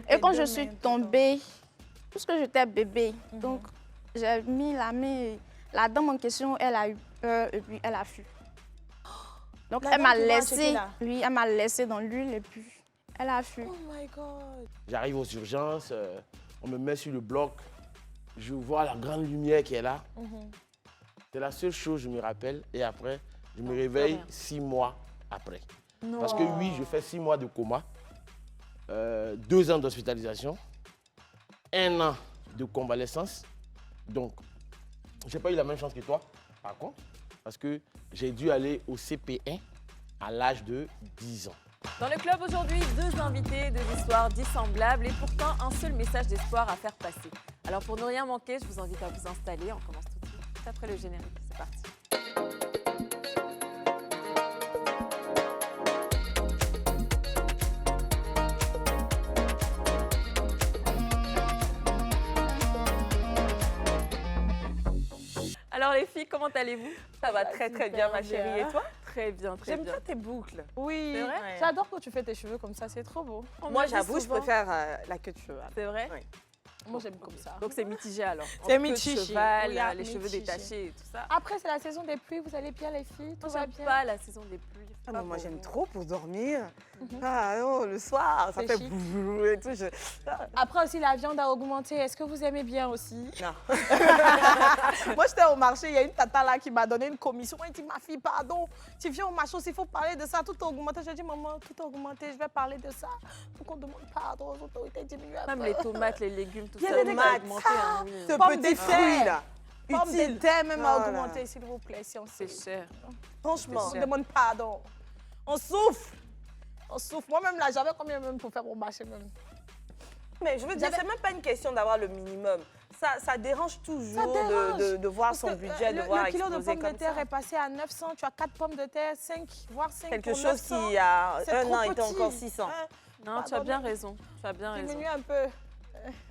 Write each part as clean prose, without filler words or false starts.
Et quand je suis tombée, puisque j'étais bébé, donc j'ai mis la main, la dame en question, elle a eu peur et puis elle a fui. Donc elle m'a laissé, oui, elle m'a laissé dans l'huile et puis elle a fui. Oh my God. J'arrive aux urgences, on me met sur le bloc, je vois la grande lumière qui est là. C'est la seule chose que je me rappelle et après, je me réveille 6 mois après. Non. Parce que oui, je fais 6 mois de coma, 2 ans d'hospitalisation, 1 an de convalescence. Donc, je n'ai pas eu la même chance que toi, par contre, parce que j'ai dû aller au CP1 à l'âge de 10 ans. Dans le club aujourd'hui, 2 invités, 2 histoires dissemblables et pourtant un seul message d'espoir à faire passer. Alors pour ne rien manquer, je vous invite à vous installer. On commence tout de suite après le générique. C'est parti. Alors les filles, comment allez-vous? Ça va très bien ma chérie. Et toi? Très bien, très J'aime bien. bien tes boucles. Oui, C'est vrai? Ouais. j'adore quand tu fais tes cheveux comme ça, c'est trop beau. On Moi me dit j'avoue, je souvent- préfère la queue de cheveux. C'est vrai? Oui. Moi j'aime comme ça. Donc c'est mitigé alors. C'est Entre queue de mitigé. cheval, Oui, les cheveux mitigé. détachés et tout ça. Après c'est la saison des pluies, vous allez bien les filles, tout Moi va j'aime bien. pas la saison des pluies. Ah, Pas mais moi pour j'aime moi. trop pour dormir. Ah non, le soir, ça C'est fait chic. bouh et tout. Après aussi la viande a augmenté, est-ce que vous aimez bien aussi? Non. Moi j'étais au marché, il y a une tata là qui m'a donné une commission. Elle dit ma fille pardon, tu viens au marché aussi, il faut parler de ça, tout a augmenté. J'ai dit maman, tout a augmenté, je vais parler de ça. Faut qu'on demande pardon aux autorités diminuées. Même les tomates, les légumes, tout Il y a ça. des tout a tomates. augmenté, hein, oui. Ce Pommes de petit terre. fruit là. Pomme de Utile. terre même a Voilà. augmenté, s'il vous plaît, si on C'est sait. cher. Franchement. On demande pardon. On souffre. On souffre. Moi-même là, j'avais combien même pour faire mon marché même? Mais je veux dire, c'est même pas une question d'avoir le minimum. Ça dérange toujours dérange. de voir Parce son que, budget, de voir le kilo de exploser pommes de comme terre ça. est passé à 900, tu as 4 pommes de terre, 5, voire 5 Quelque pour chose 900. qui, a C'est un trop an, était petit. encore 600. Hein, Non, tu as Pardon, bien mais- raison. Tu as bien raison. diminue un peu.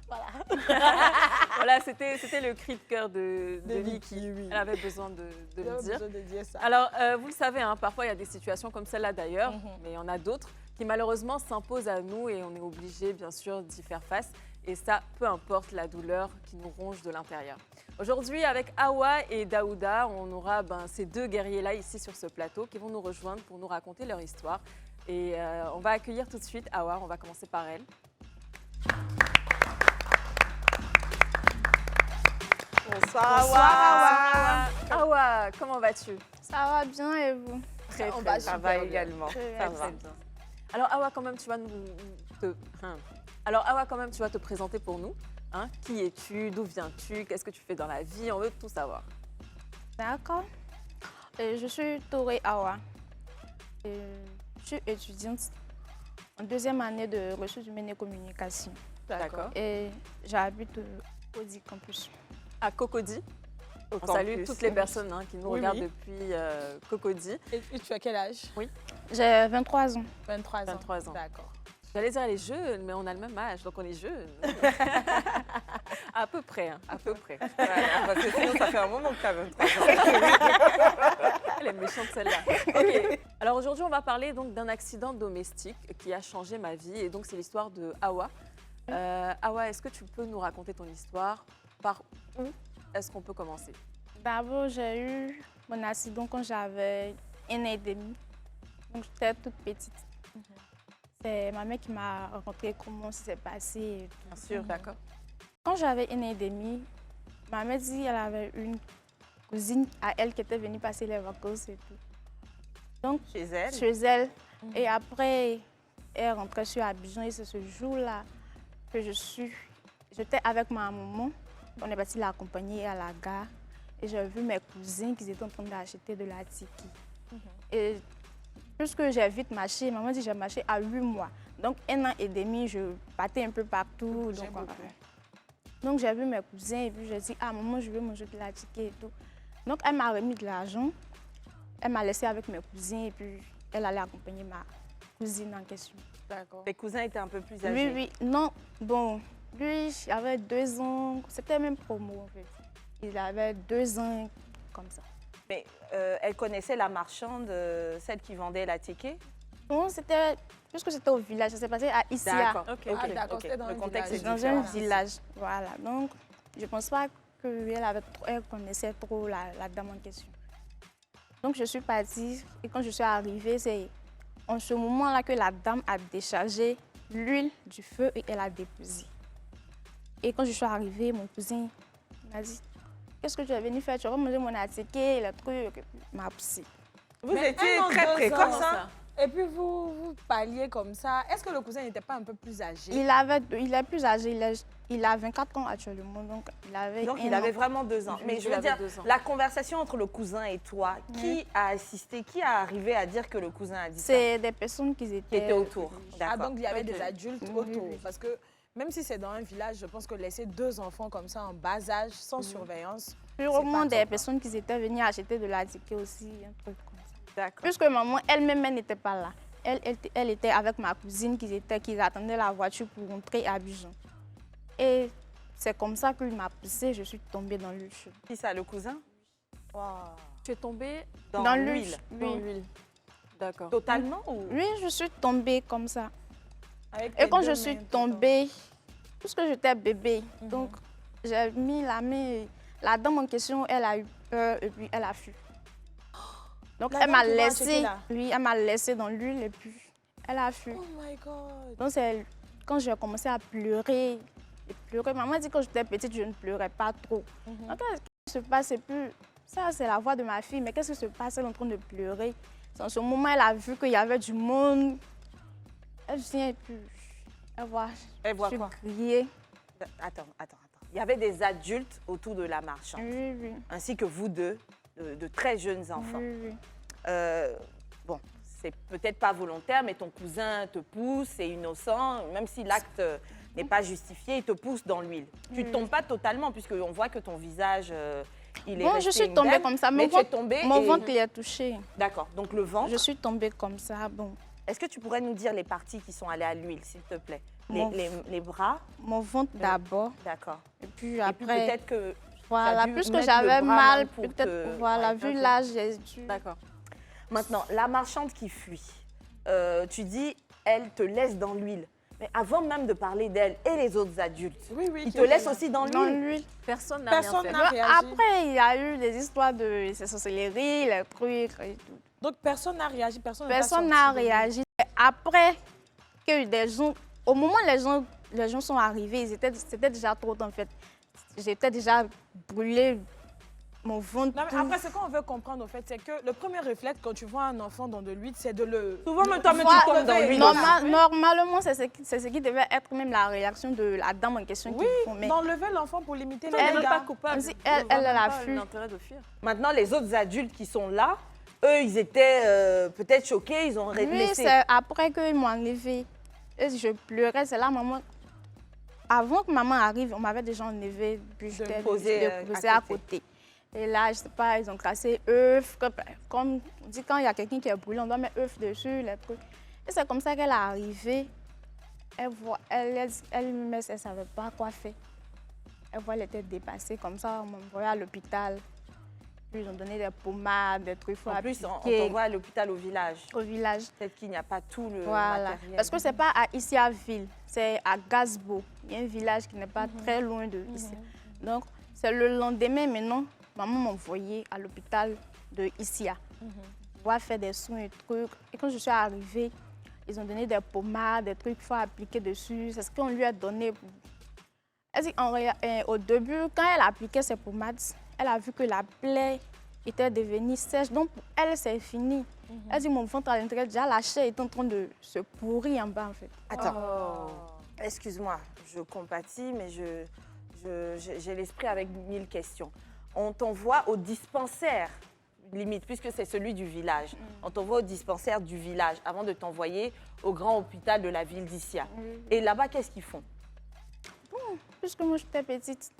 Voilà. Voilà, c'était le cri de cœur de Vicky, Vicky. oui. Elle avait besoin de J'avais le dire. besoin de dire ça. Alors, vous le savez, hein, parfois il y a des situations comme celle-là d'ailleurs, Mhm. mais il y en a d'autres qui malheureusement s'imposent à nous et on est obligé bien sûr d'y faire face. Et ça, peu importe la douleur qui nous ronge de l'intérieur. Aujourd'hui, avec Awa et Daouda, on aura ces 2 guerriers-là ici sur ce plateau qui vont nous rejoindre pour nous raconter leur histoire. Et on va accueillir tout de suite Awa, on va commencer par elle. Bonsoir, Awa, comment vas-tu? Ça va bien et vous? Très, On très va bien. Ça va également. Très Ça bien. va. bien. Alors Awa, quand même, tu vas Alors Awa, quand même, tu vas te présenter pour nous. Hein? Qui es-tu? D'où viens-tu? Qu'est-ce que tu fais dans la vie? On veut tout savoir. D'accord. Je suis Touré Awa. Je suis étudiante en 2e année de ressources humaines et communication. D'accord. Et j'habite au DI Campus. À Cocody. Au On salue campus. toutes les personnes qui nous Oui, regardent oui. depuis Cocody. Et tu as quel âge? Oui. J'ai 23 ans. 23 ans. 23 ans. D'accord. J'allais dire les jeunes, mais on a le même âge, donc on est jeunes. À peu près, hein, à peu près. Voilà, parce que sinon, ça fait un moment que tu as 23 ans. Elle est méchante celle-là. Ok. Alors aujourd'hui, on va parler donc d'un accident domestique qui a changé ma vie. Et donc c'est l'histoire de Awa. Awa, est-ce que tu peux nous raconter ton histoire? Par où est-ce qu'on peut commencer? D'abord, j'ai eu mon accident quand j'avais 1 an et demi. Donc j'étais toute petite. C'est ma mère qui m'a raconté comment ça s'est passé. Et tout. Bien sûr, d'accord. Quand j'avais 1 an et demi, ma mère dit qu'elle avait une cousine à elle qui était venue passer les vacances et tout. Donc, Chez elle. chez elle. Et après, elle rentrait sur Abidjan et c'est ce jour-là que j'étais avec ma maman. On est parti l'accompagner à la gare et j'ai vu mes cousins qui étaient en train d'acheter de la tiki. Et puisque j'ai vite marché, maman dit que j'ai marché à 8 mois. Donc 1 an et demi, je partais un peu partout. Donc j'ai vu mes cousins et puis j'ai dit, ah maman, je veux manger de la tiki et tout. Donc elle m'a remis de l'argent. Elle m'a laissé avec mes cousins et puis elle allait accompagner ma cousine en question. D'accord. Tes cousins étaient un peu plus âgés. Oui, non, bon, lui, il avait 2 ans, c'était même promo en fait. Il avait 2 ans comme ça. Mais elle connaissait la marchande, celle qui vendait la ticket. Non, c'était... Puisque c'était au village, ça s'est passé à Issia. D'accord. Ok, Ah, d'accord, c'était dans Le un contexte est village. Dans un différent. village, voilà. Donc, je ne pense pas qu'elle connaissait trop la dame en question. Donc, je suis partie et quand je suis arrivée, c'est en ce moment-là que la dame a déchargé l'huile du feu et elle a déposé. Et quand je suis arrivée, mon cousin m'a dit, qu'est-ce que tu es venu faire? Tu vas manger mon attiqué, le truc, il m'a poussé. Vous Mais étiez 1 an, très 2 précoce, ans, hein? Et puis vous parliez comme ça. Est-ce que le cousin n'était pas un peu plus âgé? Il est plus âgé, il a 24 ans actuellement, donc il avait Donc, un il avait an. vraiment 2 ans. Mais Il je veux avait dire, 2 ans. la conversation entre le cousin et toi, qui a assisté, qui a arrivé à dire que le cousin a dit ça? C'est des personnes qui Qui étaient... étaient autour. Ah, D'accord. donc il y avait Ok. des adultes Oui, autour. oui. Parce que même si c'est dans un village, je pense que laisser 2 enfants comme ça en bas âge, sans surveillance, Sûrement pas des top, hein. personnes qui étaient venues acheter de la ticket aussi, un truc comme ça. D'accord. Puisque maman elle-même, elle n'était pas là. Elle était avec ma cousine qui attendait la voiture pour rentrer à Abidjan. Et c'est comme ça qu'il m'a poussée, je suis tombée dans l'huile chaude. Qui ça, le cousin? Wow. Tu es tombée Dans l'huile. dans Oui. l'huile. D'accord. Totalement ou... Oui, je suis tombée comme ça. avec Et tes quand 2 je mains suis tout le temps. tombée, puisque j'étais bébé, donc j'ai mis la main. La dame en question, elle a eu peur et puis elle a fui. Donc La elle m'a dame qui m'a acheté laissée, là? oui, elle m'a laissée dans l'huile et puis elle a fui. Oh my God. Donc c'est quand j'ai commencé à pleurer, et pleurer. Maman dit que quand j'étais petite, je ne pleurais pas trop. Donc qu'est-ce qui se passe? C'est plus ça, c'est la voix de ma fille. Mais qu'est-ce qui se passe? Elle est en train de pleurer. En ce moment, elle a vu qu'il y avait du monde. Elle vient et puis elle voit. Elle voit je quoi? criais. Attends. Il y avait des adultes autour de la marchande, Oui, oui. ainsi que vous deux, de très jeunes enfants. Oui, oui. Bon, c'est peut-être pas volontaire, mais ton cousin te pousse, c'est innocent, même si l'acte n'est pas justifié, il te pousse dans l'huile. Tu ne tombes pas totalement, puisqu'on voit que ton visage, il est Bon, resté je suis indemne, tombée comme ça. mais Mon tu es ventre, tombée mon et- ventre il est touché. D'accord, donc le ventre. Je suis tombée comme ça. Bon, Est-ce que tu pourrais nous dire les parties qui sont allées à l'huile, s'il te plaît? Mon- Les bras, mon ventre d'abord. d'accord. Et puis Et puis après, peut-être que... voilà, t'as dû puisque mettre j'avais le bras mal, même pour peut-être, te- voilà, Ouais, vu ok. l'âge, j'ai dû... D'accord. Maintenant, la marchande qui fuit, tu dis, elle te laisse dans l'huile. Mais avant même de parler d'elle et les autres adultes, Oui, oui. ils qui te était laissent là. aussi dans Dans l'huile. l'huile. Personne n'a Personne rien fait. n'a- réagi. Après, il y a eu des histoires de sorcellerie, les trucs et tout. Donc personne n'a réagi, personne n'est pas Personne sorti n'a de l'huile. réagi. Après que des gens, au moment où les gens sont arrivés, c'était déjà trop en fait. J'étais déjà brûlée, mon ventre. Non, mais tout. après, ce qu'on veut comprendre, au fait, c'est que le premier réflexe, quand tu vois un enfant dans de l'huile, c'est de le... Souvent, même toi, même Voilà, tu tombes dans l'huile. normal. Normalement, c'est ce qui devait être même la réaction de la dame en question Oui, qu'ils font. Mais d'enlever l'enfant pour limiter les Elle n'est dégâts. pas coupable. Comme si On elle voit même a pas fui. l'intérêt de fuir. Maintenant, les autres adultes qui sont là, eux, ils étaient peut-être choqués, ils ont oui, laissé. c'est après qu'ils m'ont enlevée. Et je pleurais, c'est là, maman. Avant que maman arrive, on m'avait déjà enlevé, puis j'étais poser, posée à à côté. Et là, je sais pas, ils ont cassé œufs. Comme on dit, quand il y a quelqu'un qui est brûlé, on doit mettre œufs dessus, les trucs. Et c'est comme ça qu'elle est arrivée. Elle-même, elle ne savait pas quoi faire. Elle voit, elle était dépassée. Comme ça, on m'a envoyé à l'hôpital. Puis ils ont donné des pommades, des trucs. En plus, on appliquer t'envoie à l'hôpital au village. au village. Peut-être qu'il n'y a pas tout le Voilà. matériel. Parce que ce n'est pas à Issia ville, c'est à Gazbo. Il y a un village qui n'est pas très loin de ici. Donc, c'est le lendemain maintenant, maman m'a envoyé à l'hôpital de Issia. On va faire des soins et trucs. Et quand je suis arrivée, ils ont donné des pommades, des trucs qu'il faut appliquer dessus. C'est ce qu'on lui a donné. Elle dit, au début, quand elle appliquait ces pommades, elle a vu que la plaie était devenue sèche. Donc, pour elle, c'est fini. Elle dit, mon ventre à l'intérieur, déjà la chair est en train de se pourrir en bas, en fait. Attends, excuse-moi, je compatis, mais j'ai l'esprit avec 1000 questions. On t'envoie au dispensaire, limite, puisque c'est celui du village. On t'envoie au dispensaire du village avant de t'envoyer au grand hôpital de la ville d'Issia. Et là-bas, qu'est-ce qu'ils font? Puisque moi, j'étais petite.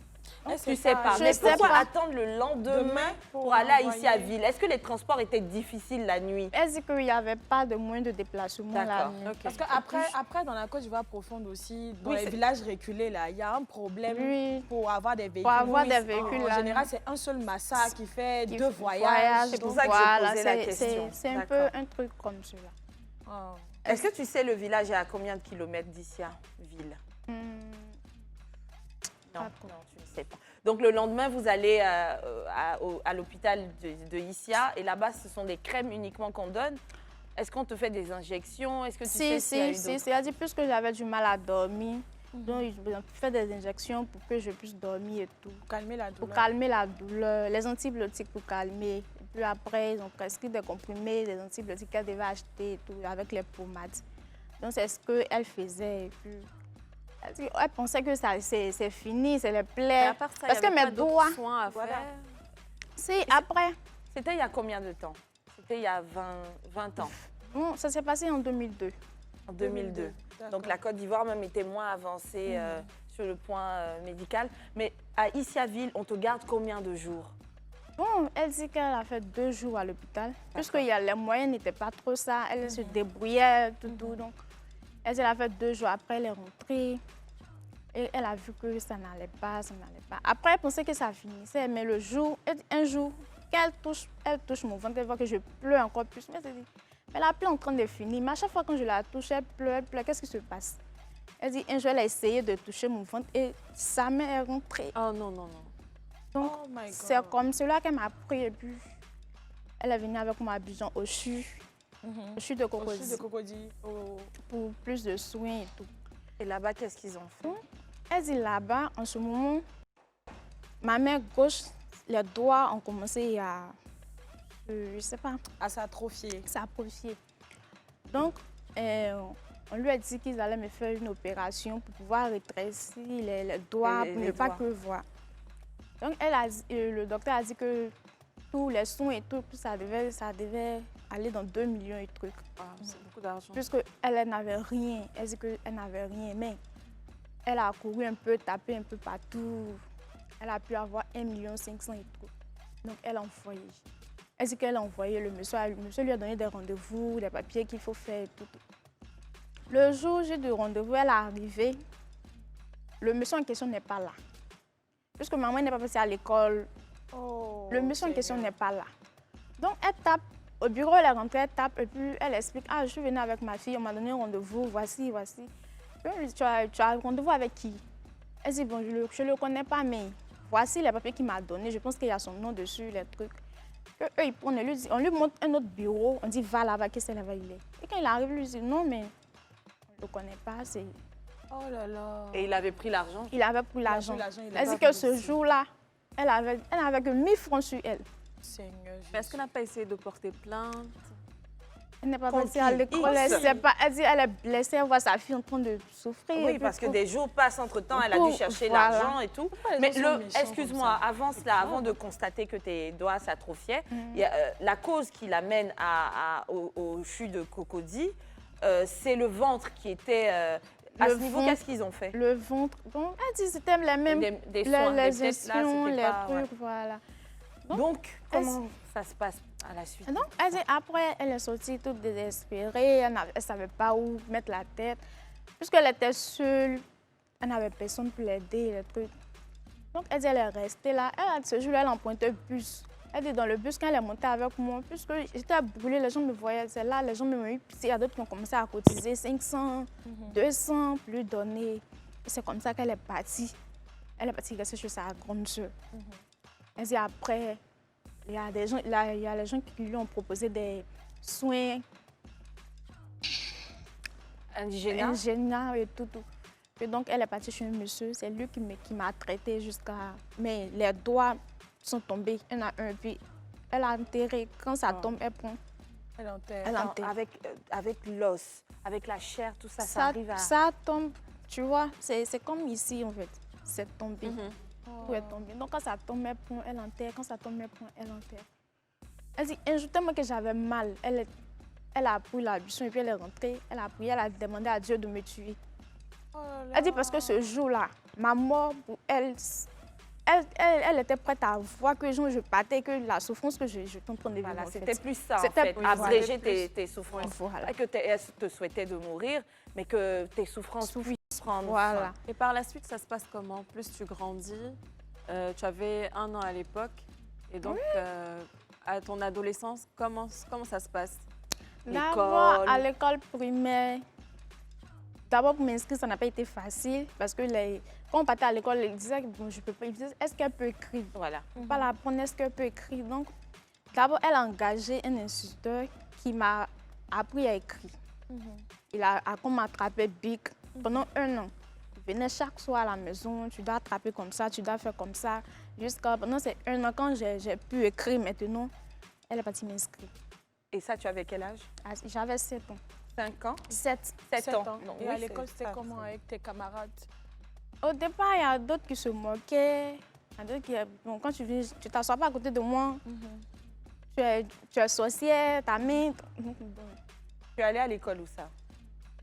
Tu sais pas. Je Mais sais pourquoi pas. attendre le lendemain Demain pour aller à envoyer. Issia ville? Est-ce que les transports étaient difficiles la nuit? Elle dit qu'il n'y avait pas de moyen de déplacement la D'accord, nuit. ok. Parce qu'après, dans la Côte d'Ivoire profonde aussi, dans Oui, les c'est- villages reculés, là, il y a un problème Oui. pour avoir des véhicules. Pour avoir Oui, des c'est- véhicules, En là, général, non. c'est un seul massacre qui fait Qui deux voyages. C'est pour donc ça que je voilà, posais la c'est- question. C'est un peu D'accord. un truc comme cela. Oh. Est-ce que tu sais le village est à combien de kilomètres d'ici à ville? Hmm, Non, Pas trop. non, tu ne sais pas. Donc le lendemain, vous allez à l'hôpital de Issia et là-bas, ce sont des crèmes uniquement qu'on donne. Est-ce qu'on te fait des injections? Est-ce que tu sais s'il y a eu d'autres? C'est-à-dire plus que j'avais du mal à dormir. Donc, ils ont fait des injections pour que je puisse dormir et tout. Pour calmer la douleur. Pour calmer la douleur, les antibiotiques pour calmer. Et puis après, ils ont prescrit des comprimés, des antibiotiques qu'elle devait acheter et tout, avec les pommades. Donc, c'est ce qu'elle faisait. Et puis, elle pensait que c'est fini, c'est les Et plaies. à part ça, Parce il y que avait mes pas d'autres doigts, soins à Voilà. faire. c'est après. C'était il y a combien de temps? C'était il y a 20 ans, Bon, ça s'est passé en 2002. en 2002. Donc la Côte d'Ivoire même était moins avancée sur le point médical. Mais à Issiaville, on te garde combien de jours? Bon, elle dit qu'elle a fait 2 jours à l'hôpital. Puisque les moyens n'étaient pas trop ça, elle se débrouillait, tout. Donc, elle dit qu'elle a fait 2 jours. Après, elle est rentrée. Et elle a vu que ça n'allait pas, Après, elle pensait que ça finissait. Mais le jour, un jour, qu'elle touche mon ventre, elle voit que je pleure encore plus. Mais elle dit, mais la plaie est en train de finir. Mais à chaque fois que je la touche, elle pleure. Qu'est-ce qui se passe? Elle dit, un jour, elle a essayé de toucher mon ventre et sa main est rentrée. Oh non, non, non. Donc, Oh my God. c'est comme cela qu'elle m'a pris et puis elle est venue avec moi à Abidjan au CHU, au CHU de Aussi Cocody, de Cocody. Oh. pour plus de soins et tout. Et là-bas, qu'est-ce qu'ils ont fait? Elle dit là-bas, en ce moment, ma main gauche, les doigts ont commencé à, je sais pas, À s'atrophier. s'approcher. Donc, on lui a dit qu'ils allaient me faire une opération pour pouvoir rétrécir les doigts, pour les ne pas doigts. que voir. Donc, le docteur a dit que tous les soins et tout, ça devait aller dans 2 millions et trucs. Ah, c'est beaucoup d'argent. Puisqu'elle n'avait rien. Elle dit qu'elle n'avait rien. Mais elle a couru un peu, tapé un peu partout. Elle a pu avoir 1,5 million et tout. Donc, elle a envoyé. Elle dit qu'elle a envoyé le monsieur. Le monsieur lui a donné des rendez-vous, des papiers qu'il faut faire et tout. Le jour où j'ai de rendez-vous, elle est arrivée. Le monsieur en question n'est pas là. Puisque maman n'est pas passée à l'école, Oh, le monsieur en question Seigneur. n'est pas là. Donc, elle tape. Au bureau, elle est rentrée, elle tape et puis elle explique, je suis venue avec ma fille, on m'a donné un rendez-vous, voici. Puis, elle dit, tu as rendez-vous avec qui? Elle dit, bon, je ne le connais pas, mais voici les papiers qu'il m'a donnés. Je pense qu'il y a son nom dessus, les trucs. Eux, ils prennent, on lui montre un autre bureau, on dit, va là-bas, qu'est-ce que là-bas il est? Et quand il arrive, il lui dit, non, mais on ne le connaît pas, c'est... Oh là là. Et il avait pris l'argent? Il avait pris l'argent. il a Elle pas dit que pris ce aussi. jour-là, elle avait que 1000 francs sur elle. Seigneur Mais est-ce qu'elle n'a pas essayé de porter plainte? Elle n'est pas Contre passée à qui? l'école, elle sait pas. Elle dit qu'elle est blessée, elle voit sa fille en train de souffrir. Oui, parce que des jours passent entre-temps, elle a dû chercher Voilà. l'argent et tout. les Mais gens sont méchants excuse-moi, comme avant cela, avant de constater que tes doigts s'atrophiaient, il y a, la cause qui l'amène au CHU de Cocody, c'est le ventre qui était... à Le ce niveau, ventre. qu'est-ce qu'ils ont fait? Le ventre, bon, elle dit que c'était les mêmes, Des soins, les mais peut-être là, injections, c'était les pas- trucs, ouais. voilà. Donc, comment ça se passe à la suite? Donc, elle dit, après, elle est sortie toute désespérée, elle ne savait pas où mettre la tête. Puisqu'elle était seule, elle n'avait personne pour l'aider, les trucs. Donc, elle dit, elle est restée là. Elle a dit, ce jour-là, elle empruntait le bus. Elle dit, dans le bus, quand elle est montée avec moi, puisque j'étais brûlée, les gens me voyaient, c'est là, les gens me voyaient. Puis il y a d'autres qui ont commencé à cotiser 500, 200, pour lui donner. Et c'est comme ça qu'elle est partie. Elle est partie rester chez sa grande soeur. Elle dit, après, il y a des gens, il y a les gens qui lui ont proposé des soins Indigénat? ingénieurs et tout. Et donc, elle est partie chez un monsieur. C'est lui qui m'a traité jusqu'à... Mais les doigts sont tombés, un à un. Puis, elle a enterré. Quand ça tombe, elle prend. Elle enterre. Elle Attends, enterre. avec l'os, avec la chair, tout ça, ça arrive à... Ça tombe, tu vois. C'est comme ici, en fait. C'est tombé. Tout est tombé. Donc, quand ça tombe, elle prend, elle enterre. Quand ça tombe, elle prend, elle enterre. Elle dit, un jour, tellement que j'avais mal, elle a pris la buisson et puis elle est rentrée. Elle a prié, elle a demandé à Dieu de me tuer. Oh là là. Elle dit parce que ce jour-là, ma mort, pour elle, elle était prête à voir que je partais, que la souffrance que je suis en train de vivre. Voilà, en fait. c'était plus ça, en C'était fait, plus- abréger voilà. tes souffrances. Voilà. Pas que elle te souhaitait de mourir, mais que tes souffrances puissent prendre Voilà. fin. Et par la suite, ça se passe comment? Plus tu grandis, tu avais 1 an à l'époque, et donc à ton adolescence, comment ça se passe? D'abord, à l'école primaire, d'abord pour m'inscrire, ça n'a pas été facile parce que quand on partait à l'école, ils disaient bon, je peux pas. Ils disaient, est-ce qu'elle peut écrire? Voilà. Pas la prendre, est-ce qu'elle peut écrire? Donc, d'abord, elle a engagé un instituteur qui m'a appris à écrire. Il a comme attrapé Bic pendant 1 an. Il venait chaque soir à la maison, tu dois attraper comme ça, tu dois faire comme ça. Jusqu'à pendant ces 1 an, quand j'ai pu écrire maintenant, elle est partie m'inscrire. Et ça, tu avais quel âge? J'avais 7 ans. 5 ans? 7. 7 ans. Et Non, à oui, l'école, c'est c'était ça, comment avec tes camarades? Au départ, il y a d'autres qui se moquaient. Il y a d'autres qui... Bon, quand tu viens, tu t'assois pas à côté de moi. Tu es sorcière, ta main. Bon. Tu es allée à l'école où ça?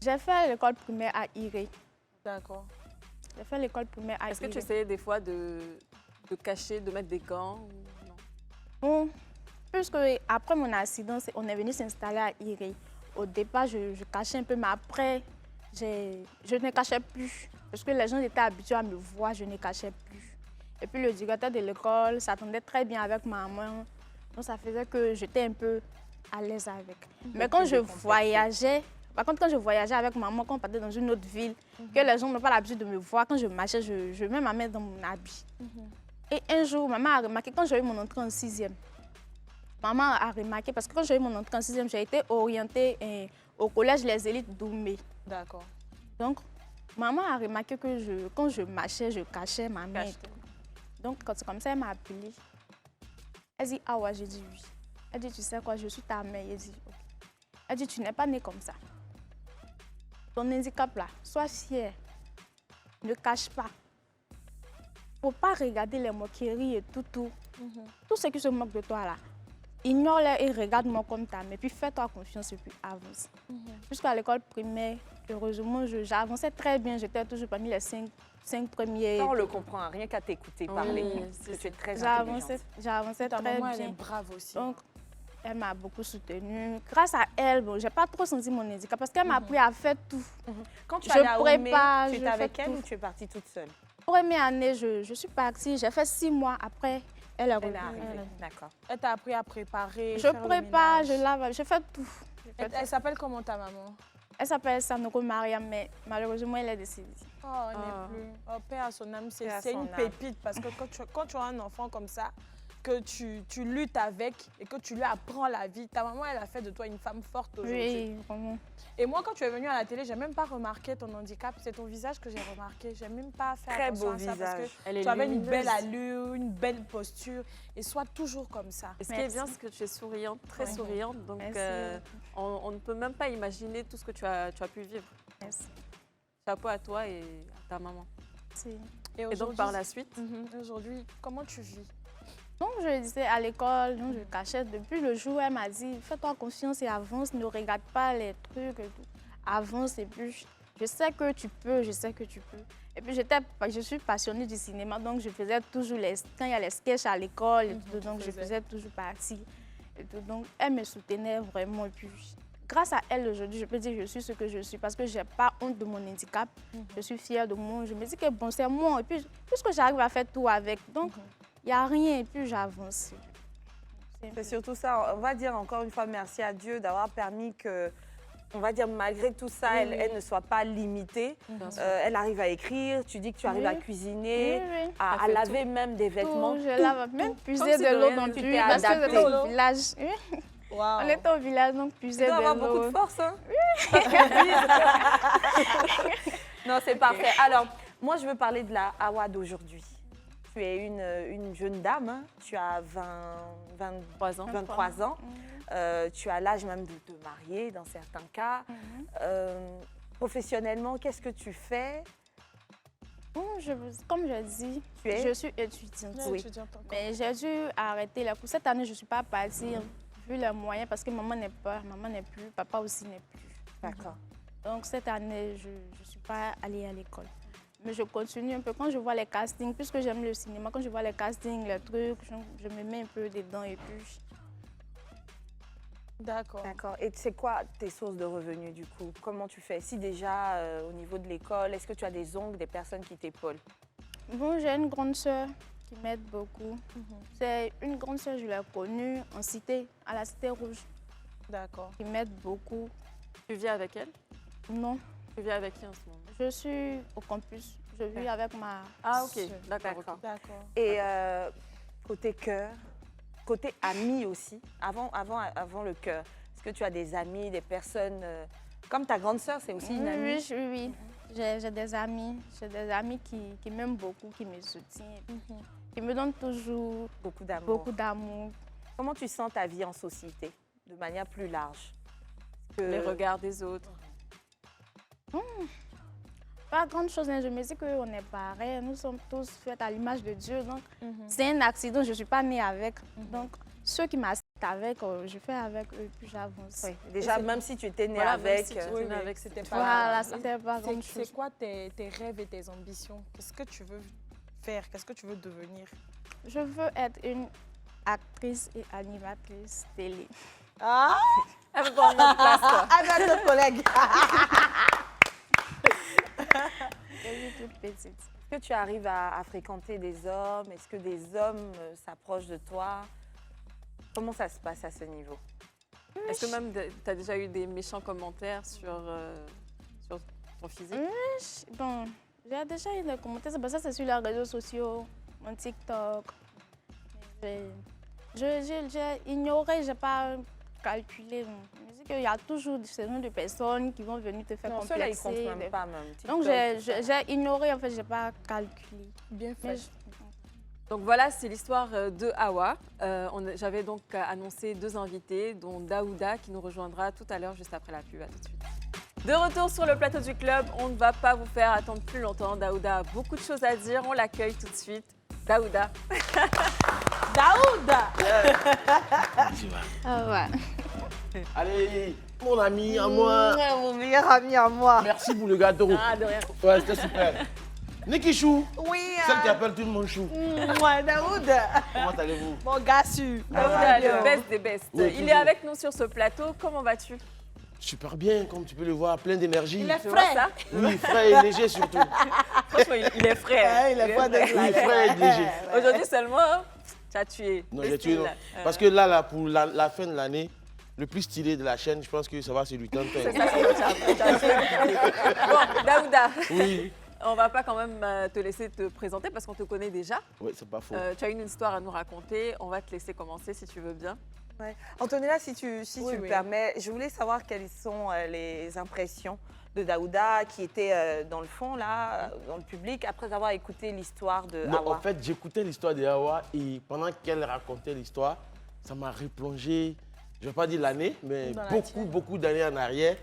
J'ai fait l'école primaire à Iré. D'accord. J'ai fait l'école primaire à Iré. Est-ce que tu essayais des fois de cacher, de mettre des gants ou non? Bon, puisque après mon accident, on est venu s'installer à Iré. Au départ, je cachais un peu, mais après, je ne cachais plus. Parce que les gens étaient habitués à me voir, je ne cachais plus. Et puis le directeur de l'école s'attendait très bien avec maman. Donc ça faisait que j'étais un peu à l'aise avec. Mais quand je voyageais, par contre, quand je voyageais avec maman, quand on partait dans une autre ville, que les gens n'ont pas l'habitude de me voir, quand je marchais, je mets ma main dans mon habit. Et un jour, maman a remarqué, quand j'ai eu mon entrée en 6e, maman a remarqué, parce que quand j'ai eu mon entrée en 6e, j'ai été orientée au collège Les Élites d'Oumé. D'accord. Donc, maman a remarqué que quand je marchais, je cachais ma main. Donc, quand c'est comme ça, elle m'a appelée. Elle dit, ah ouais, j'ai dit oui. Elle dit, tu sais quoi, je suis ta mère. Elle dit, ok. Elle dit, tu n'es pas née comme ça. Ton handicap là, sois fière. Ne cache pas. Il ne faut pas regarder les moqueries et tout. Tout ce qui se moque de toi là, ignore-les et regarde-moi comme ta mère. Puis fais-toi confiance et puis avance. Jusqu'à l'école primaire, heureusement, j'avançais très bien. J'étais toujours parmi les 5 premiers. Ça, on le comprend, rien qu'à t'écouter parler. Oui, Tu es très intelligente. J'avançais Ta très maman, elle bien. est brave aussi. Donc, elle m'a beaucoup soutenue. Grâce à elle, bon, je n'ai pas trop senti mon handicap parce qu'elle m'a appris à faire tout. Quand tu Je allais à Oumé, prépare, tu je étais avec fais elle tout. ou tu es partie toute seule? Première année, je suis partie. J'ai fait 6 mois. Après, elle est Elle revenue. est arrivée, d'accord. Elle t'a appris à préparer, Je faire le prépare, ménage. je lave, je fais tout. Elle s'appelle comment ta maman? Elle s'appelle Sanoko Mariam, mais malheureusement, elle est décédée. Oh, elle n'est plus. Oh, paix à son âme, Paix à c'est son une âme. pépite parce que quand tu as un enfant comme ça, que tu luttes avec et que tu lui apprends la vie, ta maman, elle a fait de toi une femme forte aujourd'hui. Oui, vraiment. Et moi, quand tu es venue à la télé, j'ai même pas remarqué ton handicap. C'est ton visage que j'ai remarqué. J'ai même pas fait Très attention beau à ça parce visage. que Elle est tu avais une lumineuse. belle allure, une belle posture et sois toujours comme ça. Et ce qui est bien, c'est que tu es souriante, très Ouais. souriante. Donc, Merci. on ne peut même pas imaginer tout ce que tu as pu vivre. Merci. Chapeau à toi et à ta maman. Merci. Et donc, aujourd'hui- par la suite, Aujourd'hui, comment tu vis? Donc, je disais à l'école, donc je cachais. Depuis le jour où elle m'a dit, fais-toi confiance et avance, ne regarde pas les trucs et tout. Avance et puis, je sais que tu peux, je sais que tu peux. Et puis, je suis passionnée du cinéma, donc je faisais toujours quand il y a les sketchs à l'école, et tout, donc je faisais toujours partie. Et tout, donc, elle me soutenait vraiment. Et puis, grâce à elle, aujourd'hui, je peux dire que je suis ce que je suis parce que je n'ai pas honte de mon handicap. Je suis fière de moi. Je me dis que bon, c'est moi. Et puis, puisque j'arrive à faire tout avec, donc, il n'y a rien et puis j'avance. C'est surtout ça. On va dire encore une fois merci à Dieu d'avoir permis que, on va dire malgré tout ça, Oui, elle ne soit pas limitée. bien sûr. Elle arrive à écrire, tu dis que tu arrives à Oui. cuisiner, Oui. à Elle fait laver même des vêtements. Tout, je lave, même puiser si de de l'eau rien dans le n'était. puits Tu t'es parce que adaptée. j'étais au village. Oui. Waouh. On était au village, donc Tu puiser dois avoir de beaucoup de l'eau. force, hein? Non, c'est parfait. Alors, moi, je veux parler de la Awa d'aujourd'hui. Tu es une jeune dame, hein. Tu as 3 ans. 23 ans. Tu as l'âge même de te marier dans certains cas. Professionnellement, qu'est-ce que tu fais? Bon, comme je dis, Tu es? je suis étudiante. Ouais, Oui. étudiante encore. Mais j'ai dû arrêter les cours. Cette année, je ne suis pas partie vu les moyens parce que maman n'est plus, papa aussi n'est plus. D'accord. Donc cette année, je ne suis pas allée à l'école. Mais je continue un peu. Quand je vois les castings, puisque j'aime le cinéma, quand je vois les castings, les trucs, je me mets un peu dedans et puis... D'accord. D'accord. Et c'est quoi tes sources de revenus du coup? Comment tu fais? Si déjà au niveau de l'école, est-ce que tu as des oncles, des personnes qui t'épaulent? Bon, j'ai une grande sœur qui m'aide beaucoup. C'est une grande sœur, je l'ai connue en cité, à la Cité Rouge. D'accord. qui m'aide beaucoup. Tu vis avec elle? Non, Tu vis avec qui en ce moment? je suis au campus. Je vis avec ma Ah, ok. sœur. D'accord. D'accord. Ok. D'accord. Et côté cœur, côté amis aussi, avant le cœur, est-ce que tu as des amis, des personnes, comme ta grande sœur, c'est aussi une amie? Oui, oui, oui. J'ai des amis. J'ai des amis qui m'aiment beaucoup, qui me soutiennent, qui me donnent toujours Beaucoup d'amour. beaucoup d'amour. Comment tu sens ta vie en société, de manière plus large? Les regards des autres. Pas grand chose, hein. Je me dis qu'on est pareils. Nous sommes tous faits à l'image de Dieu. Donc, c'est un accident, je ne suis pas née avec. Donc, ceux qui m'assistent avec, je fais avec eux, puis j'avance. Oui. Déjà, même si tu étais née Voilà, même avec... si tu étais Oui, née oui, avec, c'était c'était pas- Voilà, c'était pas grand chose. C'est quoi tes rêves et tes ambitions? Qu'est-ce que tu veux faire? Qu'est-ce que tu veux devenir? Je veux être une actrice et animatrice télé. Ah! Elle veut prendre notre place, quoi. À notre collègue. Depuis toute petite. Est-ce que tu arrives à fréquenter des hommes? Est-ce que des hommes s'approchent de toi? Comment ça se passe à ce niveau? Est-ce que même tu as déjà eu des méchants commentaires sur ton physique? Bon, j'ai déjà eu des commentaires. C'est pour ça que c'est sur les réseaux sociaux, mon TikTok. J'ai ignoré, je n'ai pas calculé. Je me dis qu'il y a toujours ce genre de personnes qui vont venir te faire Non, ceux-là, ils complexer. comptent même pas, même. Donc, TikTok, j'ai ignoré, en fait, je n'ai pas calculé. Bien Mais fait. Donc voilà, c'est l'histoire de Hawa. J'avais donc annoncé 2 invités, dont Daouda qui nous rejoindra tout à l'heure, juste après la pub. À tout de suite. De retour sur le plateau du club, on ne va pas vous faire attendre plus longtemps. Daouda a beaucoup de choses à dire, on l'accueille tout de suite. Daouda. Daoud! Ah ouais. Allez, mon ami, à moi. Mon meilleur ami à moi. Merci pour le gâteau. Ah, de rien. Ouais, c'était super. Niki Chou, Oui, celle qui appelle tout le monde Chou. moi, Daoud. Comment allez-vous? Mon gars sûr. Daouda, bien. le best des best. Oui, Il est toujours. avec nous sur ce plateau. Comment vas-tu? Super bien, comme tu peux le voir, plein d'énergie. Il est Tu vois frais. ça? Oui, frais et léger surtout. Franchement, il est frais. hein. Il est pas de Oui, frais et léger. Aujourd'hui seulement, tu as tué. Non, Le j'ai tué, style, non. là. Parce que là, pour la fin de l'année, le plus stylé de la chaîne, je pense que ça va sur du temps. C'est ça, c'est le chat. Bon, Daouda, Oui, on va pas quand même te laisser te présenter parce qu'on te connaît déjà. oui, c'est pas faux. Tu as une histoire à nous raconter. On va te laisser commencer si tu veux bien. Ouais. Antonella, si tu Oui, le oui. permets, je voulais savoir quelles sont les impressions de Daouda qui était dans le fond, là, dans le public, après avoir écouté l'histoire de Non, Hawa. en fait, j'écoutais l'histoire de Hawa et pendant qu'elle racontait l'histoire, ça m'a replongé, je ne vais pas dire l'année, mais Dans la beaucoup, tienne. beaucoup d'années en arrière.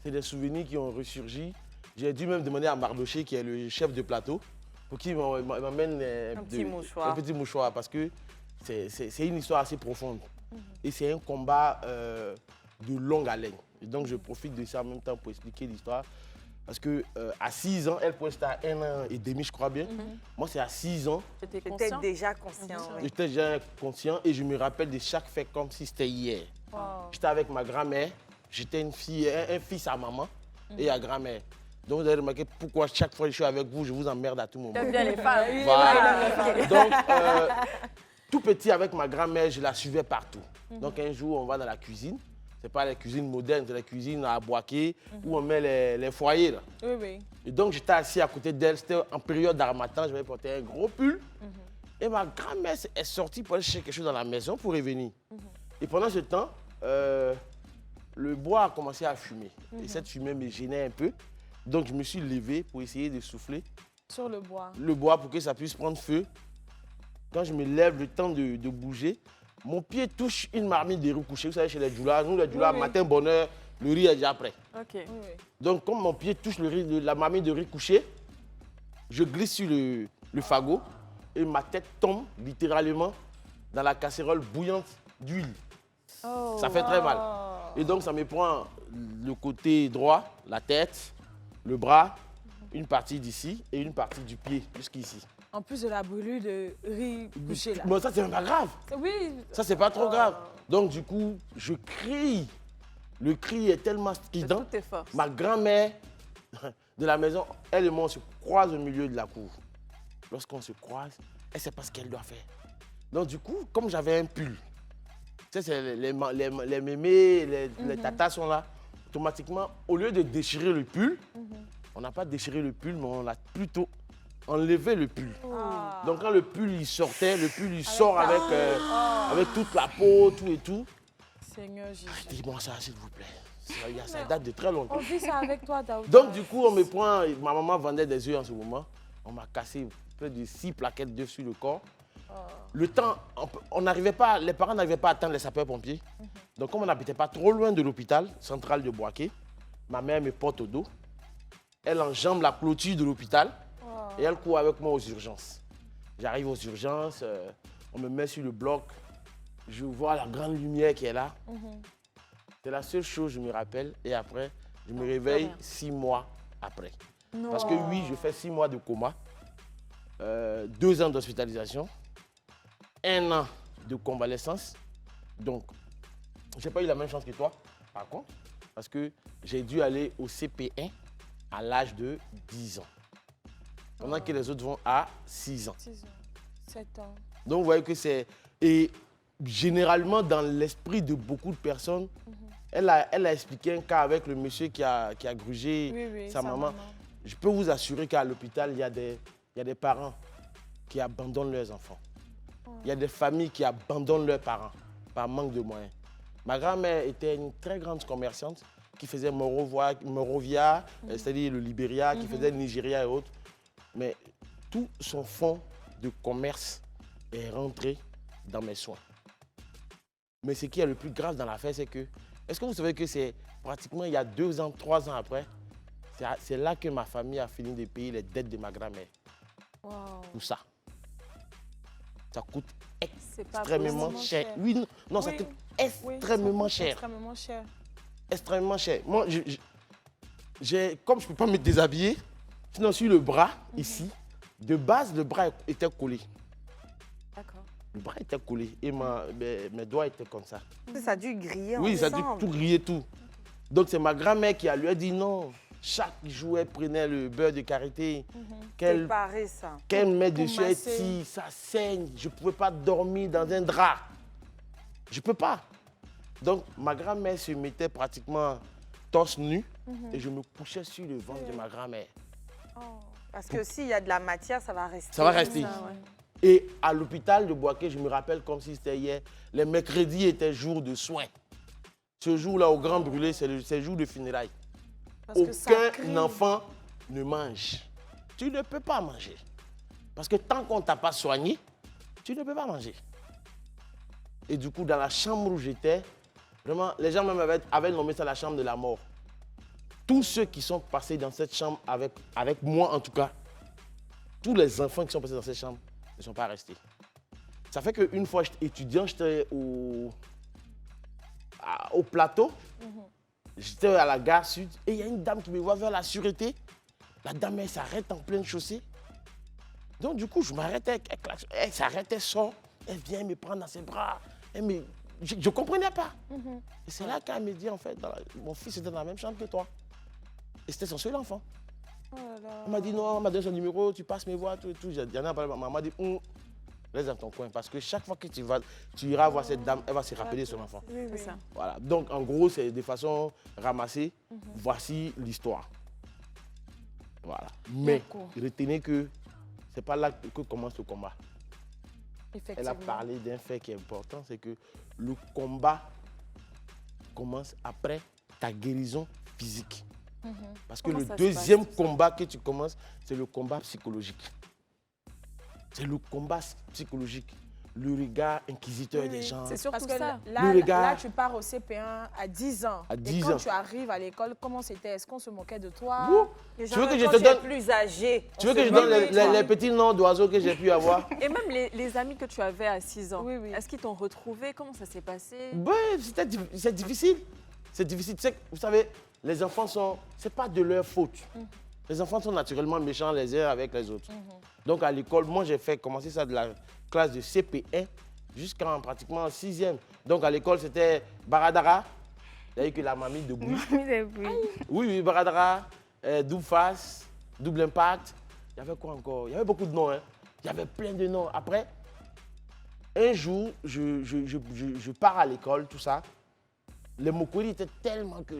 C'est des souvenirs qui ont ressurgi. J'ai dû même demander à Mardoché, qui est le chef de plateau, pour qu'il m'amène Un petit mouchoir. un petit mouchoir, parce que c'est une histoire assez profonde. Et c'est un combat de longue haleine. Et donc, je profite de ça en même temps pour expliquer l'histoire. Parce que à 6 ans, elle pouvait à 1 an et demi, je crois bien. Moi, c'est à 6 ans. J'étais J'étais conscient. déjà conscient. oui. J'étais déjà conscient et je me rappelle de chaque fait comme si c'était hier. J'étais avec ma grand-mère, j'étais une fille, un fils à maman et à grand-mère. Donc vous avez remarqué pourquoi chaque fois que je suis avec vous, je vous emmerde à tout moment. J'aime bien les femmes. Voilà. Donc, tout petit avec ma grand-mère, je la suivais partout. Donc un jour, on va dans la cuisine. C'est pas la cuisine moderne, c'est la cuisine à boaquer où on met les foyers. Là. Oui, oui. Et donc, j'étais assis à côté d'elle. C'était en période d'harmattan. J'avais porté un gros pull. Et ma grand-mère est sortie pour aller chercher quelque chose dans la maison pour revenir. Et pendant ce temps, le bois a commencé à fumer. Et cette fumée me gênait un peu. Donc, je me suis levé pour essayer de souffler Sur le bois. le bois pour que ça puisse prendre feu. Quand je me lève, le temps de bouger, mon pied touche une marmite de riz couché. Vous savez, chez les djoulas, nous, les djoulas, Oui, oui. matin, bonheur, le riz est déjà prêt. Ok. Oui, oui. Donc, comme mon pied touche la marmite de riz couché, je glisse sur le fagot et ma tête tombe littéralement dans la casserole bouillante d'huile. Ça fait très mal. Et donc, ça me prend le côté droit, la tête, le bras, une partie d'ici et une partie du pied jusqu'ici. En plus de la brûlure de riz couché là. Mais ça, c'est pas grave. Oui. Ça, c'est pas trop grave. Donc, du coup, je crie. Le cri est tellement De strident. toutes tes forces. Ma grand-mère de la maison, elle et moi, on se croise au milieu de la cour. Lorsqu'on se croise, elle ne sait pas ce qu'elle doit faire. Donc, du coup, comme j'avais un pull, Tu sais, les mémés, les tatas sont là. Automatiquement, au lieu de déchirer le pull, on n'a pas déchiré le pull, mais on a plutôt enlevé le pull. Donc quand le pull il sortait, le pull il sort avec toute la peau, tout et tout. Seigneur Jésus. Dis-moi ça, s'il vous plaît. Ça date de très longtemps. On vit ça avec toi, Daouda. Donc du coup, on me prend, ma maman vendait des œufs en ce moment. On m'a cassé près de 6 plaquettes d'œufs sur le corps. Le temps, on n'arrivait pas, les parents n'arrivaient pas à attendre les sapeurs-pompiers. Donc comme on n'habitait pas trop loin de l'hôpital central de Boaké, ma mère me porte au dos. Elle enjambe la clôture de l'hôpital et elle court avec moi aux urgences. J'arrive aux urgences, on me met sur le bloc, je vois la grande lumière qui est là. C'est la seule chose que je me rappelle et après, je me réveille 6 mois après. Parce que oui, je fais 6 mois de coma, 2 ans d'hospitalisation, 1 an de convalescence. Donc, je n'ai pas eu la même chance que toi, par contre, parce que j'ai dû aller au CP1 à l'âge de 10 ans. Pendant que les autres vont à 6 ans. 6 ans, 7 ans. Donc, vous voyez que c'est... Et généralement, dans l'esprit de beaucoup de personnes, elle a expliqué un cas avec le monsieur qui a grugé sa maman. Je peux vous assurer qu'à l'hôpital, il y a des parents qui abandonnent leurs enfants. Il y a des familles qui abandonnent leurs parents par manque de moyens. Ma grand-mère était une très grande commerçante qui faisait Morovia, c'est-à-dire le Libéria, qui faisait le Nigeria et autres. Mais tout son fonds de commerce est rentré dans mes soins. Mais ce qui est le plus grave dans l'affaire, c'est que, est-ce que vous savez que c'est pratiquement il y a 2 ans, 3 ans après, c'est là que ma famille a fini de payer les dettes de ma grand-mère. Tout ça. Ça coûte extrêmement cher. Oui, non, ça coûte extrêmement cher. Extrêmement cher. Extrêmement cher. Moi, comme je ne peux pas me déshabiller, sinon sur le bras, ici, de base, le bras était collé. D'accord. Le bras était collé et mes doigts étaient comme ça. Ça a dû griller Oui, ça a dû tout griller, tout. Donc c'est ma grand-mère qui lui a dit non. Chaque jour, elle prenait le beurre de karité qu'elle met dessus, elle tire, ça saigne. Je ne pouvais pas dormir dans un drap. Je ne peux pas. Donc, ma grand-mère se mettait pratiquement torse nu et je me couchais sur le ventre de ma grand-mère. Parce que s'il y a de la matière, ça va rester. Ça va rester. Et à l'hôpital de Boaké, je me rappelle comme si c'était hier, les mercredis étaient jour de soins. Ce jour-là, au Grand Brûlé, c'est le jour de funérailles. Aucun enfant ne mange. Tu ne peux pas manger. Parce que tant qu'on ne t'a pas soigné, tu ne peux pas manger. Et du coup, dans la chambre où j'étais, vraiment, les gens même avaient nommé ça la chambre de la mort. Tous ceux qui sont passés dans cette chambre, avec moi en tout cas, tous les enfants qui sont passés dans cette chambre ne sont pas restés. Ça fait qu'une fois j'étais étudiant, j'étais au plateau. J'étais à la gare sud et il y a une dame qui me voit vers la sûreté. La dame, elle s'arrête en pleine chaussée. Donc, du coup, je m'arrêtais. Elle s'arrêtait, sort. Elle vient me prendre dans ses bras. Je ne comprenais pas. Et c'est là qu'elle me dit, en fait, mon fils était dans la même chambre que toi. Et c'était son seul enfant. Elle m'a dit, non, elle m'a donné son numéro, tu passes me voir, tout et tout. Il y en a parlé. Maman m'a dit, reste dans ton coin. Parce que chaque fois que tu iras voir cette dame, elle va se rappeler de son enfant. C'est ça. Voilà. Donc, en gros, c'est de façon ramassée. Voici l'histoire. Voilà. Mais retenez que ce n'est pas là que commence le combat. Elle a parlé d'un fait qui est important, c'est que le combat commence après ta guérison physique. Parce que le deuxième combat que tu commences, c'est le combat psychologique. C'est le combat psychologique. Le regard inquisiteur des gens. C'est surtout parce que ça. Là, tu pars au CP1 à 10 ans. À 10 Et quand ans. tu arrives à l'école, comment c'était? Est-ce qu'on se moquait de toi? Tu veux que je te donne plus âgé. Tu veux que je donne les petits noms d'oiseaux que j'ai pu avoir? Et même les amis que tu avais à 6 ans, est-ce qu'ils t'ont retrouvé? Comment ça s'est passé? C'est difficile. C'est difficile. Tu sais, vous savez, les enfants sont... Ce n'est pas de leur faute. Les enfants sont naturellement méchants les uns avec les autres. Donc à l'école, moi j'ai fait commencer ça de la classe de CP1 jusqu'en pratiquement 6e. Donc à l'école, c'était Baradara. Il y a eu que la mamie de Bouy. Oui, Baradara, double face, double impact. Il y avait quoi encore? Il y avait beaucoup de noms. Il y avait plein de noms. Après, Un jour, je pars à l'école, tout ça. Les moqueries étaient tellement que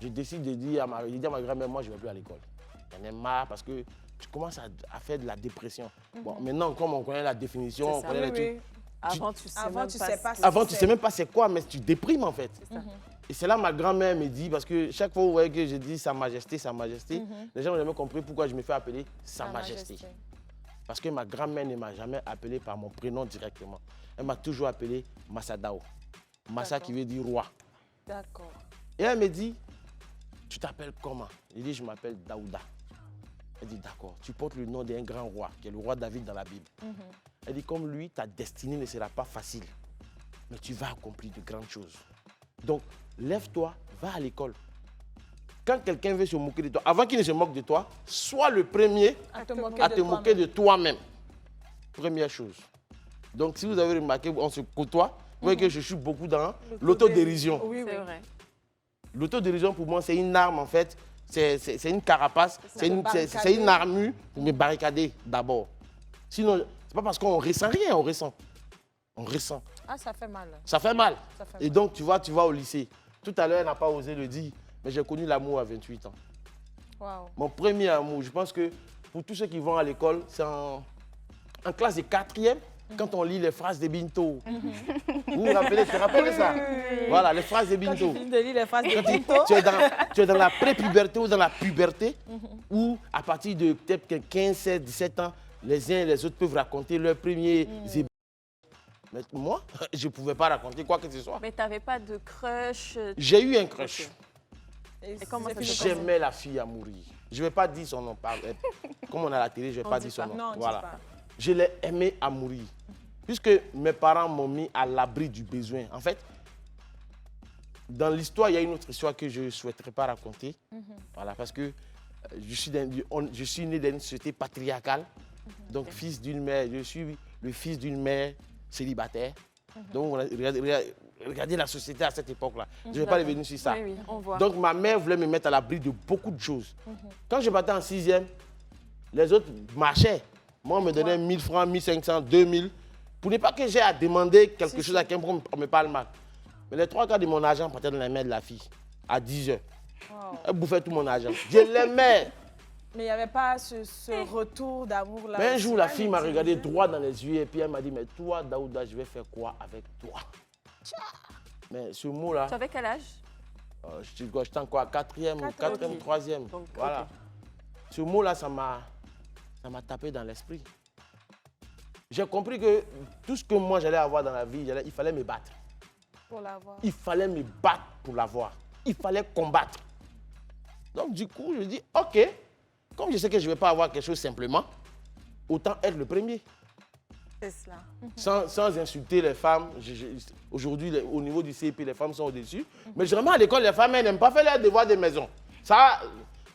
je décide de dire à ma grand-mère, moi, je ne vais plus à l'école. J'en ai marre parce que tu commences à faire de la dépression. Bon, maintenant, comme on connaît la définition, on connaît les trucs. Avant, tu sais Avant, tu ne sais même pas c'est quoi, mais tu déprimes en fait. Et c'est là ma grand-mère me dit, parce que chaque fois vous voyez que je dis Sa Majesté, les gens n'ont jamais compris pourquoi je me fais appeler Sa Majesté. Parce que ma grand-mère ne m'a jamais appelé par mon prénom directement. Elle m'a toujours appelé Massadao. Massa qui veut dire roi. D'accord. Et elle me dit, tu t'appelles comment? Je dis, je m'appelle Daouda. Elle dit, d'accord, tu portes le nom d'un grand roi, qui est le roi David dans la Bible. Elle dit, comme lui, ta destinée ne sera pas facile, mais tu vas accomplir de grandes choses. Donc, lève-toi, va à l'école. Quand quelqu'un veut se moquer de toi, avant qu'il ne se moque de toi, sois le premier à te moquer de toi-même. Première chose. Donc, si vous avez remarqué, on se côtoie, vous voyez que je suis beaucoup dans l'autodérision. Oui, c'est vrai. L'autodérision, pour moi, c'est une arme, en fait. C'est une carapace, c'est une armure pour me barricader d'abord. Sinon, c'est pas parce qu'on ressent rien, on ressent. On ressent. Ah, ça fait mal. Ça fait mal. Ça fait Et mal. donc, tu vas au lycée. Tout à l'heure, elle n'a pas osé le dire, mais j'ai connu l'amour à 28 ans. Wow. Mon premier amour, je pense que pour tous ceux qui vont à l'école, c'est en classe de 4e, quand on lit les phrases de Binto. Vous vous rappelez, tu te rappelles ça? Voilà, les phrases de Binto. Quand tu finis de lire les phrases de Quand Binto. tu es dans la pré-puberté ou dans la puberté, où à partir de peut-être 15, 16, 17 ans, les uns et les autres peuvent raconter leur premier zébé. Mais moi, je ne pouvais pas raconter quoi que ce soit. Mais tu n'avais pas de crush? J'ai eu un crush. Et comment ça s'est passé? J'aimais la fille à mourir. Je ne vais pas dire son nom. Comme on a la télé, je ne vais pas dire son nom. Non, on voilà. dit pas. Je l'ai aimée à mourir. Puisque mes parents m'ont mis à l'abri du besoin. En fait, dans l'histoire, il y a une autre histoire que je ne souhaiterais pas raconter. Voilà, parce que je suis né dans une société patriarcale. Donc, fils d'une mère, je suis le fils d'une mère célibataire. Donc, regardez la société à cette époque-là. Je ne vais pas revenir sur ça. Oui, on voit. Donc, ma mère voulait me mettre à l'abri de beaucoup de choses. Quand je partais en 6e, les autres marchaient. Moi, on me donnait 1000 francs, 1500, 2000. Pour ne pas que j'ai à demander quelque chose à quelqu'un pour me parle mal. Mais les 3 quarts de mon argent partaient dans les mains de la fille, à 10 heures. Wow. Elle bouffait tout mon argent. Je l'aimais. Mais il n'y avait pas ce retour d'amour là. Mais un aussi. jour, la fille m'a regardé droit dans les yeux et puis elle m'a dit, mais toi, Daouda, je vais faire quoi avec toi? Mais ce mot-là, Tu avais quel âge? j'étais encore à 4e, ou 4e, ok. 3e. Donc, Voilà. ok. Ce mot-là, ça m'a tapé dans l'esprit. J'ai compris que tout ce que moi j'allais avoir dans la vie, il fallait me battre. Pour l'avoir. Il fallait me battre pour l'avoir. Il fallait combattre. Donc du coup, je dis, ok, comme je sais que je ne vais pas avoir quelque chose simplement, autant être le premier. C'est cela. Sans insulter les femmes. Aujourd'hui, au niveau du CEP, les femmes sont au-dessus. Mais généralement, à l'école, les femmes, elles n'aiment pas faire leurs devoirs de maison. Ça,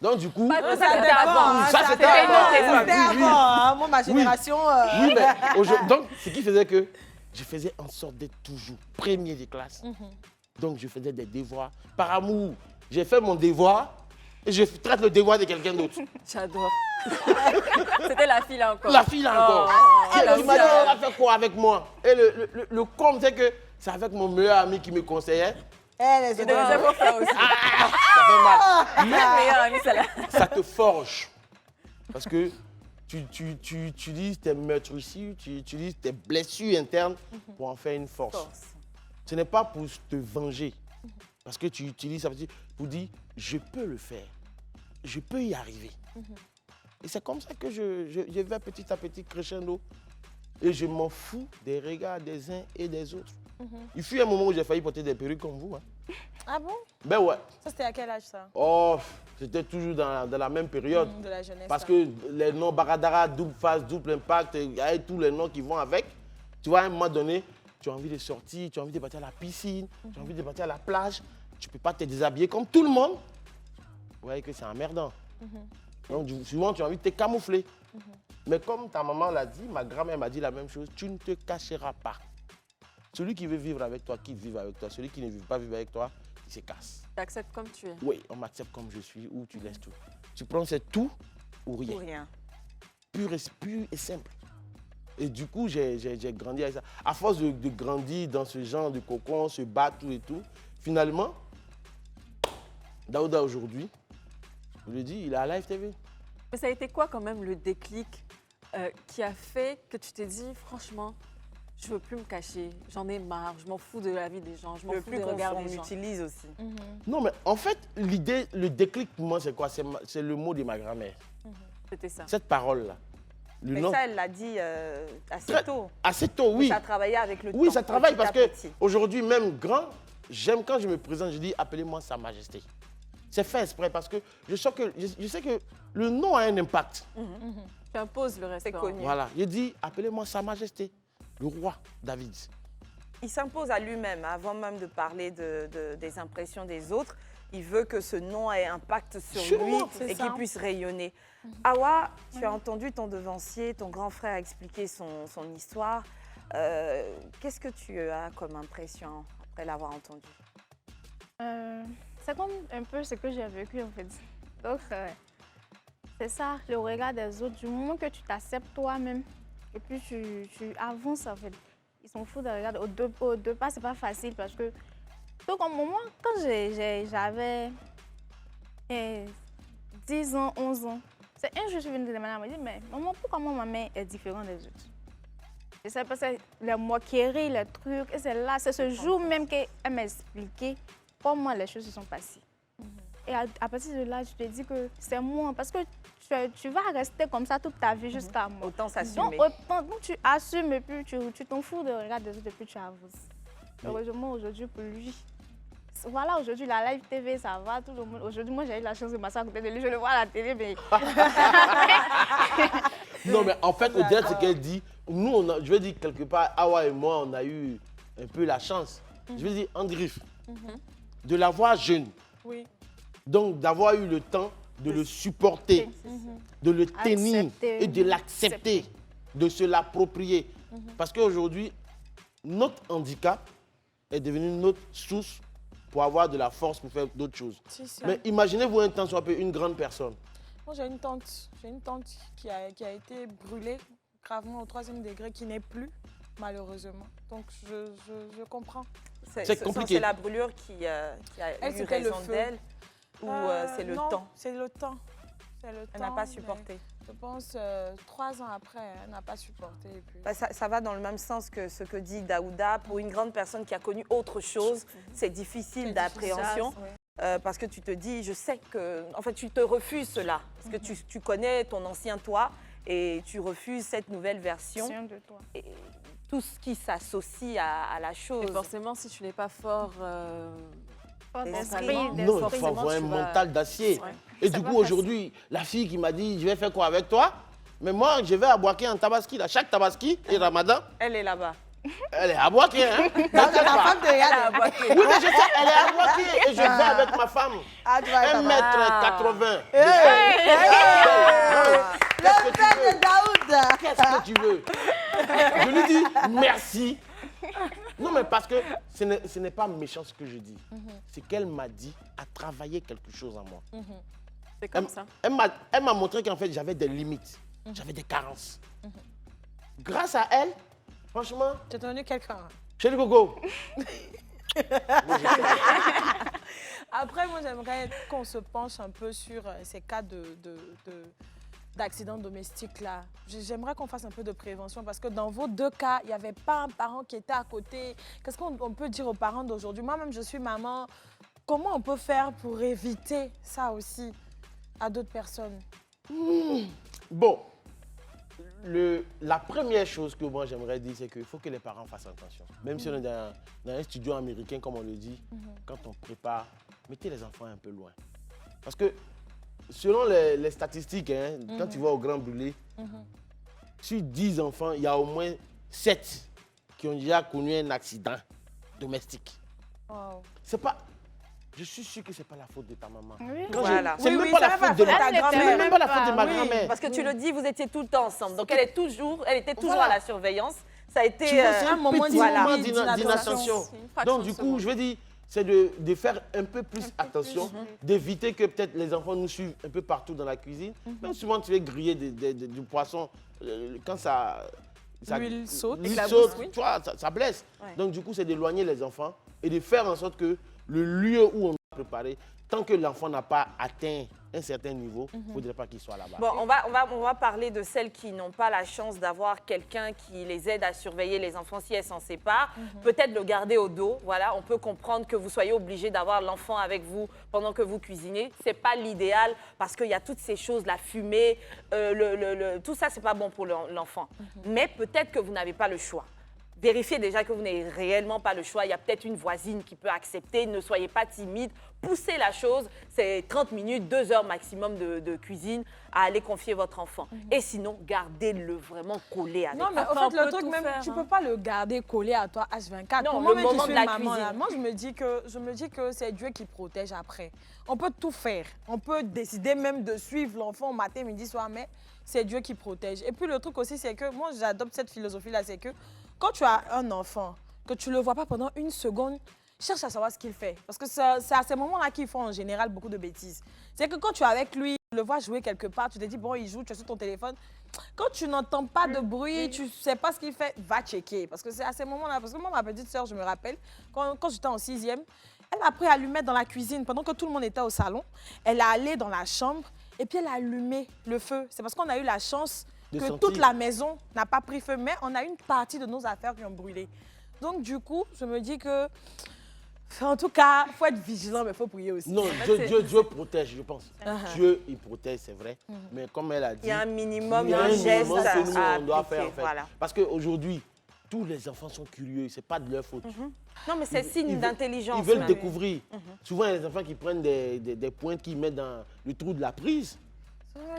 donc du coup... Ça, c'était avant. Ça, c'était avant. C'était avant. Hein. Moi, ma génération... Oui, mais donc, ce qui faisait que je faisais en sorte d'être toujours premier de classe. Donc, je faisais des devoirs. Par amour, j'ai fait mon devoir et je traite le devoir de quelqu'un d'autre. J'adore. C'était la fille là encore. La fille là encore. la Qui m'a dit, fille. elle a fait quoi avec moi? Et le comble, c'est que c'est avec mon meilleur ami qui me conseillait. les Je devais pour ça aussi. Ça fait mal. Ma meilleure amie, celle-là. Ça te forge. Parce que tu utilises tes meurtrissures, tu utilises tes blessures internes pour en faire une force. Ce n'est pas pour te venger. Parce que tu utilises ça pour dire, je peux le faire. Je peux y arriver. Et c'est comme ça que je vais petit à petit crescendo. Et je m'en fous des regards des uns et des autres. Il fut un moment où j'ai failli porter des perruques comme vous. Hein. Ah bon? Ben ouais. Ça, c'était à quel âge, ça? Oh, c'était toujours dans la même période. De la jeunesse. Parce là. que les noms Baradara, double face, double impact, il y a tous les noms qui vont avec. Tu vois, à un moment donné, tu as envie de sortir, tu as envie de partir à la piscine, tu as envie de partir à la plage. Tu ne peux pas te déshabiller comme tout le monde. Vous voyez que c'est emmerdant. Donc, souvent, tu as envie de te camoufler. Mais comme ta maman l'a dit, ma grand-mère m'a dit la même chose, tu ne te cacheras pas. Celui qui veut vivre avec toi, qu'il vive avec toi. Celui qui ne veut pas vivre avec toi, il se casse. Tu acceptes comme tu es. Oui, on m'accepte comme je suis ou tu laisses tout. Tu prends c'est tout ou rien. Pour rien. Pur et simple. Et du coup, j'ai grandi avec ça. À force de grandir dans ce genre de cocon, on se bat, tout et tout, finalement, Daouda aujourd'hui, je le dis, il est à Live TV. Mais ça a été quoi quand même le déclic qui a fait que tu t'es dit, franchement, je veux plus me cacher, j'en ai marre, je m'en fous de la vie des gens, je m'en fous des regards des gens. Utilise aussi. Non, mais en fait, l'idée, le déclic pour moi, c'est quoi? C'est le mot de ma grand-mère. C'était ça. Cette parole-là. Le Mais nom. ça, elle l'a dit assez tôt. Assez tôt, oui. Ça travaillait avec le temps. Oui, ça travaille petit à parce que petit. aujourd'hui, même grand, j'aime quand je me présente, je dis appelez-moi Sa Majesté. C'est fait exprès parce que je sais que le nom a un impact. Tu imposes le respect. C'est connu. Voilà, je dis appelez-moi Sa Majesté, le roi David. Il s'impose à lui-même, avant même de parler des impressions des autres. Il veut que ce nom ait impact sur lui moi, et qu'il puisse rayonner. Awa, tu as entendu ton devancier, ton grand frère expliquer son histoire. Qu'est-ce que tu as comme impression après l'avoir entendu? C'est comme un peu ce que j'ai vécu en fait. Donc, c'est ça, le regard des autres. Du moment que tu t'acceptes toi-même et puis tu avances en fait. Ils sont fous de regarder. Au départ, c'est pas facile parce que, tout comme moi, quand j'avais 10 ans, 11 ans, c'est un jour je suis venue de demander, elle m'a dit, mais maman, pourquoi ma mère est différente des autres? Et c'est parce que les moqueries, les trucs, et c'est ce jour même qu'elle m'a expliqué comment les choses se sont passées. Et à partir de là, tu te dis que c'est moi, parce que tu vas rester comme ça toute ta vie jusqu'à moi. Autant s'assumer. Donc tu assumes et puis tu t'en fous de regarder des autres et puis tu avances. Heureusement, aujourd'hui, pour lui, voilà, aujourd'hui, la Live TV, ça va, tout le monde. Aujourd'hui, moi, j'ai eu la chance de m'asseoir à côté de lui, je le vois à la télé, mais... Non, mais en fait, au-delà de ce qu'elle dit, nous, je veux dire, quelque part, Awa et moi, on a eu un peu la chance. Je veux dire, en griffe, de la voir jeune. Oui. Donc, d'avoir eu le temps de le supporter, de le tenir Accepter. et de l'accepter, de se l'approprier. Parce qu'aujourd'hui, notre handicap est devenu notre source pour avoir de la force pour faire d'autres choses. Si, si. Mais imaginez-vous un temps soit peu une grande personne. Moi, j'ai une tante qui a été brûlée gravement au 3e degré, qui n'est plus, malheureusement. Donc, je comprends. C'est compliqué. C'est la brûlure qui a Elle, eu c'était le raison feu. d'elle ou c'est le non, temps? c'est le temps. C'est le Elle n'a temps, pas mais supporté. Je pense 3 ans après, elle n'a pas supporté. Et puis... Bah, ça va dans le même sens que ce que dit Daouda. Pour une grande personne qui a connu autre chose, c'est difficile d'appréhension. Parce que tu te dis, je sais que... En fait, tu te refuses cela. Parce que tu connais ton ancien toi et tu refuses cette nouvelle version. De toi. Et tout ce qui s'associe à la chose. Et forcément, si tu n'es pas fort D'esprit, Non, il faut avoir un mental d'acier. Ouais. Et du coup, aujourd'hui, la fille qui m'a dit, je vais faire quoi avec toi? Mais moi, je vais à Boaké en Tabaski. Là. Chaque Tabaski et Ramadan, Elle est là-bas. elle est à Boaké. Hein? La femme de Yann. Oui, mais je sais, elle est à Boaké et je vais avec ma femme. Ah, tu vas être 1m80. Le père de Daoud. Qu'est-ce que tu veux? Je lui dis merci. Non, mais parce que ce n'est pas méchant ce que je dis. C'est qu'elle m'a dit à travailler quelque chose en moi. C'est comme ça. Elle m'a montré qu'en fait, j'avais des limites. J'avais des carences. Grâce à elle, franchement, Tu es devenu quelqu'un. chez le Gogo. Après, moi, j'aimerais qu'on se penche un peu sur ces cas d'accidents domestiques là. J'aimerais qu'on fasse un peu de prévention parce que dans vos 2 cas, il n'y avait pas un parent qui était à côté. Qu'est-ce qu'on peut dire aux parents d'aujourd'hui? Moi-même, je suis maman. Comment on peut faire pour éviter ça aussi à d'autres personnes? Bon, la première chose que moi j'aimerais dire, c'est qu'il faut que les parents fassent attention. Même si on est dans un studio américain, comme on le dit, quand on prépare, mettez les enfants un peu loin. Parce que selon les statistiques, hein, quand tu vas au Grand Brûlé, sur 10 enfants, il y a au moins 7 qui ont déjà connu un accident domestique. Wow. C'est pas... Je suis sûr que ce n'est pas la faute de ta maman. Oui. Voilà. C'est même Oui, pas c'est la même faute de pas ma ta grand-mère. C'est même pas la faute de ma Oui. grand-mère. Parce que tu le dis, vous étiez tout le temps ensemble. Donc elle était toujours Voilà. à la surveillance. Ça a été Tu vois, c'est un un moment petit d'inattention. moment Voilà. d'inattention. C'est une fraction Donc, de du coup, seconde. je veux dire, c'est de faire un peu plus attention, d'éviter que peut-être les enfants nous suivent un peu partout dans la cuisine. Même souvent, tu veux griller du poisson, quand ça L'huile saute. l'huile Éclabousse, saute, oui. tu vois, ça blesse. Ouais. Donc du coup, c'est d'éloigner les enfants et de faire en sorte que le lieu où on a préparé, tant que l'enfant n'a pas atteint un certain niveau, il ne faudrait pas qu'il soit là-bas. Bon, on va parler de celles qui n'ont pas la chance d'avoir quelqu'un qui les aide à surveiller les enfants si elles s'en séparent. Peut-être le garder au dos. Voilà, on peut comprendre que vous soyez obligé d'avoir l'enfant avec vous pendant que vous cuisinez. Ce n'est pas l'idéal parce qu'il y a toutes ces choses, la fumée, tout ça, ce n'est pas bon pour l'enfant. Mais peut-être que vous n'avez pas le choix. Vérifiez déjà que vous n'avez réellement pas le choix. Il y a peut-être une voisine qui peut accepter. Ne soyez pas timide. Poussez la chose. C'est 30 minutes, 2 heures maximum de cuisine à aller confier votre enfant. Et sinon, gardez-le vraiment collé avec Non, mais Après, au on fait, le peut truc tout même, faire, tu hein. peux pas le garder collé à toi H24. Non, Pour le moi, même moment qui de suis la maman, cuisine. là, moi, je me dis que c'est Dieu qui protège après. On peut tout faire. On peut décider même de suivre l'enfant matin, midi, soir, mais c'est Dieu qui protège. Et puis, le truc aussi, c'est que moi, j'adopte cette philosophie-là, c'est que quand tu as un enfant, que tu ne le vois pas pendant une seconde, cherche à savoir ce qu'il fait. Parce que c'est à ces moments-là qu'ils font en général beaucoup de bêtises. C'est que quand tu es avec lui, tu le vois jouer quelque part, tu te dis, bon, il joue, tu es sur ton téléphone. Quand tu n'entends pas de bruit, tu ne sais pas ce qu'il fait, va checker. Parce que c'est à ces moments-là. Parce que moi, ma petite sœur, je me rappelle, quand j'étais en 6e, elle m'a appris à allumer dans la cuisine. Pendant que tout le monde était au salon, elle est allée dans la chambre et puis elle a allumé le feu. C'est parce qu'on a eu la chance De que sentir. toute la maison n'a pas pris feu, mais on a une partie de nos affaires qui ont brûlé. Donc, du coup, je me dis que, en tout cas, il faut être vigilant, mais il faut prier aussi. Non, Dieu protège, je pense. Dieu, il protège, c'est vrai. Mais comme elle a dit, Il y a un minimum, il y a un geste minimum que nous, à on doit appliquer, faire, en fait. voilà. Parce qu'aujourd'hui, tous les enfants sont curieux, ce n'est pas de leur faute. Non, mais c'est Ils signe veulent- d'intelligence. Ils veulent même. découvrir. Souvent, il y a des enfants qui prennent des pointes qu'ils mettent dans le trou de la prise.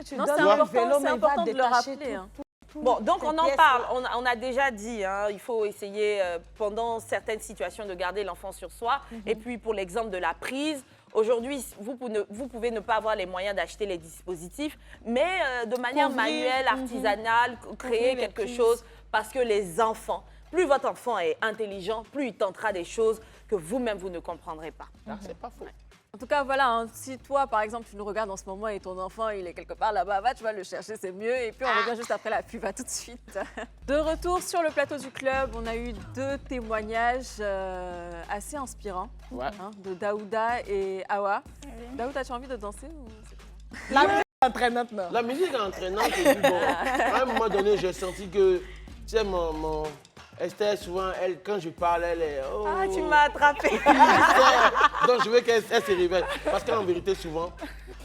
Tu Non, donnes c'est le important, vélo, c'est mais il va important de le détacher rappeler, tout, hein. Bon, donc ces on en pièces-là. parle. On a déjà dit, hein, il faut essayer pendant certaines situations de garder l'enfant sur soi. Et puis pour l'exemple de la prise, aujourd'hui, vous pouvez ne pas avoir les moyens d'acheter les dispositifs, mais de manière Couvrir, manuelle, artisanale, créer Couvrir les quelque prises. chose. Parce que les enfants, plus votre enfant est intelligent, plus il tentera des choses que vous-même, vous ne comprendrez pas. Ah, c'est pas faux. En tout cas, voilà, hein, si toi, par exemple, tu nous regardes en ce moment et ton enfant, il est quelque part là-bas, va, tu vas le chercher, c'est mieux. Et puis, on revient juste après la pub, à tout de suite. De retour sur le plateau du club, on a eu 2 témoignages assez inspirants Ouais. hein, de Daouda et Awa. Oui. Daouda, tu as envie de danser ou c'est comment? La musique est entraînante, non? La musique est entraînante. Et puis bon, à un moment donné, j'ai senti que, tu sais, mon Esther, souvent, elle, quand je parle, elle est... Oh. Ah, tu m'as attrapé. Donc, je veux qu'elle se réveille. Parce qu'en vérité, souvent,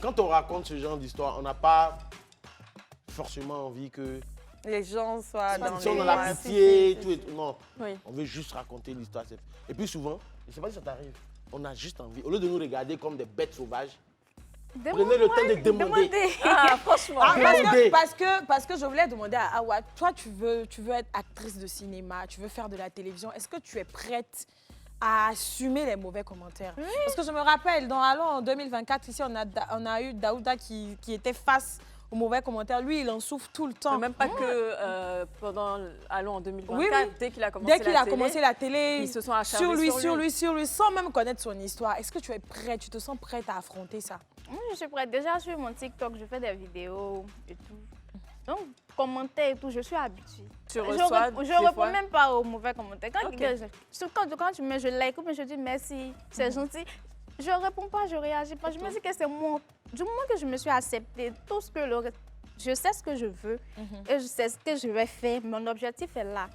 quand on raconte ce genre d'histoire, on n'a pas forcément envie que... Les gens soient dans Ils sont les- dans la Ouais, pitié, tout et tout. Non, Oui. on veut juste raconter l'histoire. Et puis souvent, je ne sais pas si ça t'arrive, on a juste envie, au lieu de nous regarder comme des bêtes sauvages, prenez le temps de demander. Ah, franchement. Ah, Demandez. parce que je voulais demander à Awa, toi, tu veux être actrice de cinéma, tu veux faire de la télévision. Est-ce que tu es prête à assumer les mauvais commentaires? Parce que je me rappelle, dans Allons en 2024, ici, on a eu Daouda qui était face aux mauvais commentaires. Lui, il en souffre tout le temps. Même pas que pendant Allons en 2024, Oui, oui. dès qu'il a commencé Dès qu'il a commencé la télé, ils se sont acharnés sur lui, sans même connaître son histoire. Est-ce que tu es prête, tu te sens prête à affronter ça? Moi, je suis prête. Déjà, sur mon TikTok, je fais des vidéos et tout. Donc, commentaires et tout, je suis habituée. Tu reçois Je des ne réponds fois. même pas aux mauvais commentaires. Quand, Ok. quand tu mets, je like, mais je dis merci, c'est gentil. Je ne réponds pas, je ne réagis pas. Je me dis que c'est moi. Du moment que je me suis acceptée, tout ce que je sais ce que je veux et je sais ce que je vais faire. Mon objectif est là.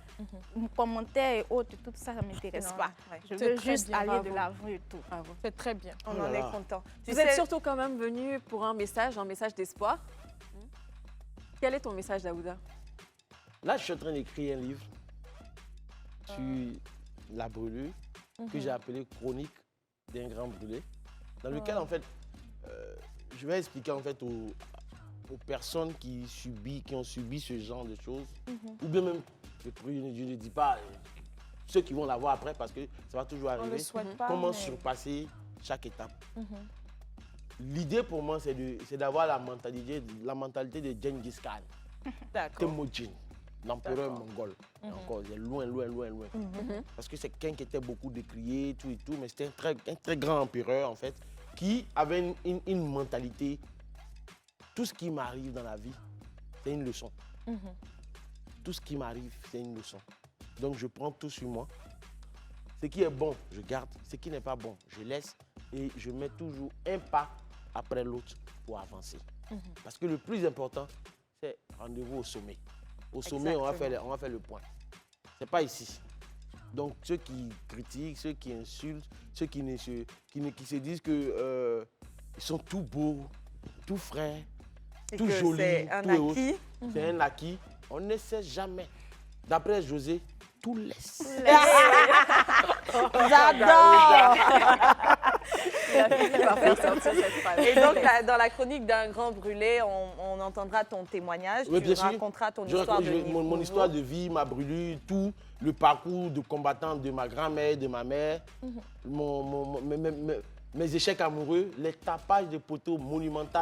Mon commentaire et autres, tout ça, ça ne m'intéresse Non, pas. ouais. Je C'est veux très juste bien, aller bravo. de l'avant et tout. Bravo. C'est très bien. On Oh en là est là. content. Tu Vous sais, êtes surtout quand même venu pour un message d'espoir. Quel est ton message, Daouda? Là, je suis en train d'écrire un livre sur la brûlure que j'ai appelé Chronique d'un grand brûlé, dans lequel, en fait, je vais expliquer en fait aux personnes qui ont subi ce genre de choses, ou bien même, je ne dis pas ceux qui vont l'avoir après parce que ça va toujours On ne arriver, le souhaite pas. comment mais- surpasser chaque étape. L'idée pour moi, c'est d'avoir la mentalité de Gengis Khan, d'accord. Temujin, l'empereur D'accord. mongol. Et encore, il est loin, loin, loin, loin. Parce que c'est quelqu'un qui était beaucoup décrié, tout et tout, mais c'était un très grand empereur, en fait, qui avait une mentalité. Tout ce qui m'arrive dans la vie, c'est une leçon. tout ce qui m'arrive, c'est une leçon. Donc, je prends tout sur moi. Ce qui est bon, je garde. Ce qui n'est pas bon, je laisse. Et je mets toujours un pas après l'autre pour avancer. Parce que le plus important, c'est rendez-vous au sommet. Au sommet, on va faire le point. Ce n'est pas ici. Donc, ceux qui critiquent, ceux qui insultent, ceux qui se disent que ils sont tout beaux, tout frais, tout jolis. C'est un acquis. C'est un acquis. On ne sait jamais. D'après José, tout laisse. J'adore. Et donc, dans la chronique d'un grand brûlé, on entendra ton témoignage, Oui, bien tu sûr. raconteras ton Je histoire raconte de mon Nicovo. histoire de vie, ma brûlure, tout le parcours de combattant de ma grand-mère, de ma mère, mes échecs amoureux, les tapages de poteaux monumentaux.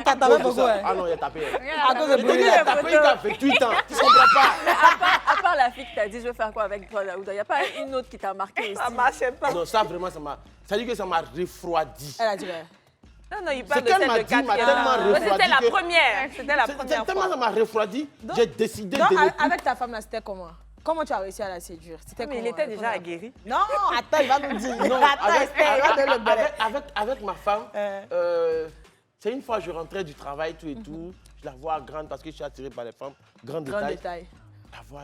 T'as tapé beaucoup, hein? Ah non, il a tapé. À cause de Il brûler. a tapé, il a fait 8 ans. Tu ne comprends pas. À part la fille qui t'a dit je veux faire quoi avec toi, Daouda, il n'y a pas une autre qui t'a marqué aussi. Ça marchait pas. Non, ça vraiment, ça dit que ça m'a refroidi. Elle a dit, Non, non, il parle de qu'elle celle m'a de dit m'a quatrième. tellement Ouais, refroidi C'était la que- première. C'était la première Tellement ça fois. m'a refroidi, j'ai décidé donc, de ne plus. avec ta femme, là, c'était comment? Comment tu as réussi à la séduire? C'était Mais il comment, était déjà comment? aguerri. Non, attends, il va nous dire. Non, Attends, Esther, il va donner le balai. avec ma femme, c'est une fois je rentrais du travail, tout et tout, je la vois grande parce que je suis attiré par les femmes, grand Grand détail. détail. La vois.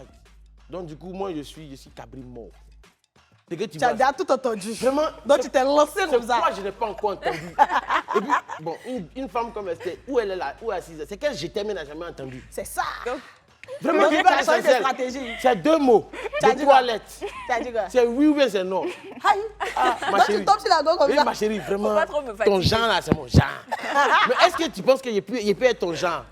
Donc du coup, moi je suis cabri mort. C'est que tu Tu as vois. déjà tout entendu. Vraiment, Donc, tu t'es lancé c'est comme ça. pourquoi je n'ai pas encore entendu. Et puis, bon, une femme comme Esther, où elle est là, où elle est assise, c'est qu'elle je t'aime, elle n'a jamais entendu. C'est ça. Vraiment, Donc, je tu vais as changé de essentiel. stratégie. C'est 2 mots, Tu as de dit 3 quoi? lettres. Tu as dit quoi? C'est oui ou bien c'est non. Aïe. Ma Donc, chérie. tu tombes sur la go comme Oui, ça. ma chérie, vraiment, pas trop me ton fatiguer. genre là, c'est mon genre. Mais est-ce que tu penses qu'il peut être ton genre?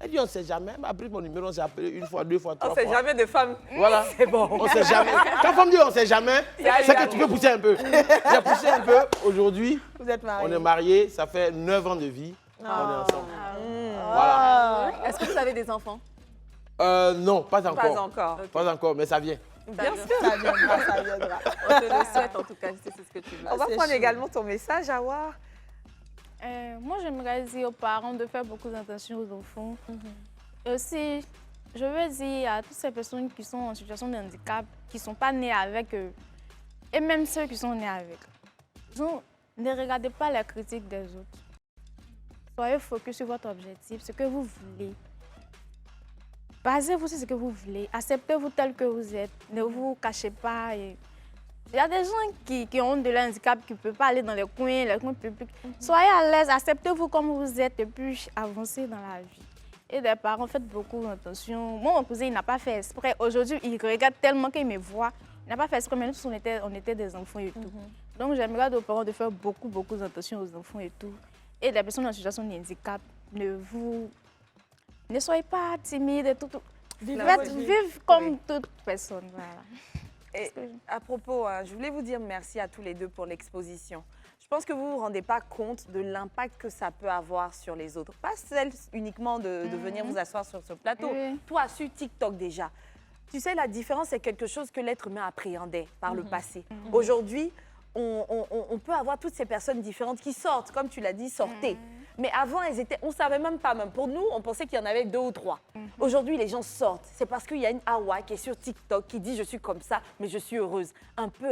Elle dit, on ne sait jamais. Elle m'a pris mon numéro, on s'est appelé 1 fois, 2 fois, 3 On fois. sait jamais de femme. Voilà. C'est bon. On ne sait jamais. Quand femme dit on ne sait jamais, c'est que tu peux pousser un peu. J'ai poussé un peu. Aujourd'hui, Vous êtes mariés. on est mariés. Ça fait 9 ans de vie. On est ensemble. Voilà. Ah. Est-ce que vous avez des enfants? Non, pas encore. Pas encore. Pas encore, mais ça vient. Bien sûr. Ça viendra, ça viendra. On te le souhaite en tout cas, c'est ce que tu veux. On va C'est prendre chaud. également ton message, Awa. Moi, j'aimerais dire aux parents de faire beaucoup d'attention aux enfants. Et aussi, je veux dire à toutes ces personnes qui sont en situation de handicap, qui ne sont pas nées avec eux, et même ceux qui sont nés avec. Donc, ne regardez pas les critiques des autres. Soyez focus sur votre objectif, ce que vous voulez. Basez-vous sur ce que vous voulez. Acceptez-vous tel que vous êtes. Ne vous cachez pas. Il y a des gens qui ont de l'handicap, qui ne peuvent pas aller dans les coins publics. Soyez à l'aise, acceptez-vous comme vous êtes et puis avancez dans la vie. Et des parents, faites beaucoup attention. Moi, mon cousin, il n'a pas fait exprès. Aujourd'hui, il regarde tellement qu'il me voit. Il n'a pas fait exprès, mais nous, on était des enfants et tout. Donc, j'aimerais dire aux parents de faire beaucoup d'attention aux enfants et tout. Et les personnes en situation de handicap, ne soyez pas timides et tout. Vivez comme toute personne. Voilà. Et à propos, je voulais vous dire merci à tous les deux pour l'exposition. Je pense que vous ne vous rendez pas compte de l'impact que ça peut avoir sur les autres. Pas celle uniquement de venir vous asseoir sur ce plateau. Oui. Toi, sur TikTok déjà. Tu sais, la différence, c'est quelque chose que l'être humain appréhendait par le passé. Aujourd'hui, on peut avoir toutes ces personnes différentes qui sortent, comme tu l'as dit, sortez. Mais avant, on ne savait même pas. Même pour nous, on pensait qu'il y en avait 2 ou 3. Aujourd'hui, les gens sortent. C'est parce qu'il y a une Awa qui est sur TikTok qui dit « je suis comme ça, mais je suis heureuse ». Un peu.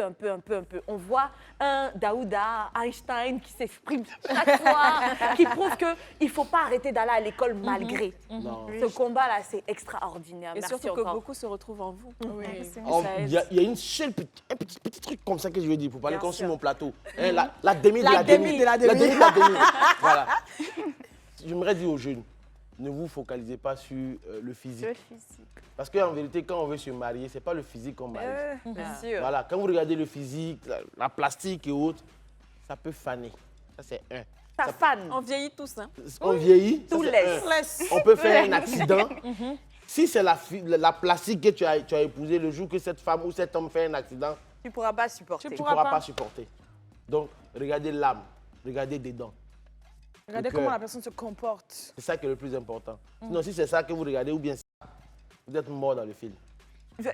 On voit un Daouda, Einstein qui s'exprime chaque fois, qui prouve qu'il ne faut pas arrêter d'aller à l'école malgré. Non. Ce combat-là, c'est extraordinaire. Et Merci surtout que encore. beaucoup se retrouvent en vous. Merci. Il y a une seule un petit truc comme ça que je veux dire pour parler Bien comme sur sûr. mon plateau. Hein, la demi de La la demi demi. de la demi. La demi de la demi. Voilà. J'aimerais dire aux jeunes, ne vous focalisez pas sur le physique. Le physique. Parce qu'en vérité, quand on veut se marier, ce n'est pas le physique qu'on marie. Bien sûr. Voilà, quand vous regardez le physique, la plastique et autres, ça peut faner. Ça, c'est un. Ta fan. On vieillit tous, hein. On vieillit, ça, Tout c'est laisse. un. On peut faire un accident. Si c'est la plastique que tu as épousée le jour que cette femme ou cet homme fait un accident, Tu ne pourras pas supporter. tu ne pourras pourras pas. pas supporter. Donc, regardez l'âme, regardez des dents. Regardez Le comment cœur. la personne se comporte. C'est ça qui est le plus important. Sinon, si c'est ça que vous regardez ou bien ça, vous êtes mort dans le film.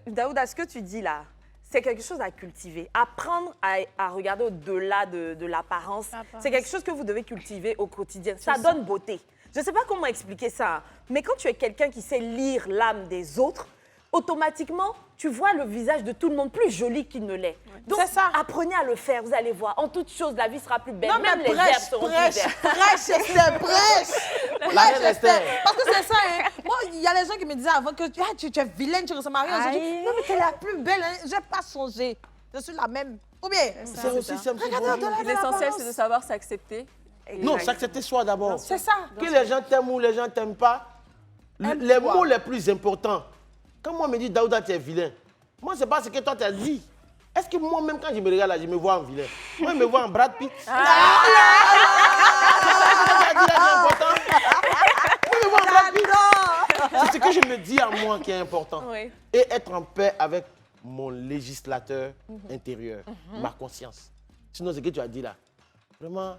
Daouda, ce que tu dis là, c'est quelque chose à cultiver. Apprendre à regarder au-delà de l'apparence, L'apparence. c'est quelque chose que vous devez cultiver au quotidien. Ça donne beauté. Je ne sais pas comment expliquer ça, hein, mais quand tu es quelqu'un qui sait lire l'âme des autres, automatiquement, tu vois le visage de tout le monde plus joli qu'il ne l'est. Donc, C'est ça. apprenez à le faire, vous allez voir. En toute chose, la vie sera plus belle. Non, Même mais les herbes seront plus vertes. prêche, Esther, prêche. La reine Esther. Parce que c'est ça, hein. Moi, il y a les gens qui me disaient avant que tu es vilaine, tu ressembles à rien. Je dis, Aïe. non, mais tu es la plus belle, hein. Je n'ai pas songé. Je suis la même. Ou bien, C'est aussi simple. que Regardez, bonjour. on te l'a- L'essentiel, c'est de savoir s'accepter. Non, s'accepter soi d'abord. c'est ça. Que les gens t'aiment ou les gens t'aiment pas, les mots les plus importants. Quand moi me dit Daouda, tu es vilain, moi, c'est pas ce que toi tu as dit. Est-ce que moi-même, quand je me regarde là, je me vois en vilain? Moi, je me vois en Brad Pitt. C'est ça que tu as dit là, c'est important. Moi, je me vois en Brad Pitt. C'est ce que je me dis à moi qui est important. Oui. Et être en paix avec mon législateur intérieur, ma conscience. Sinon, ce que tu as dit là, vraiment,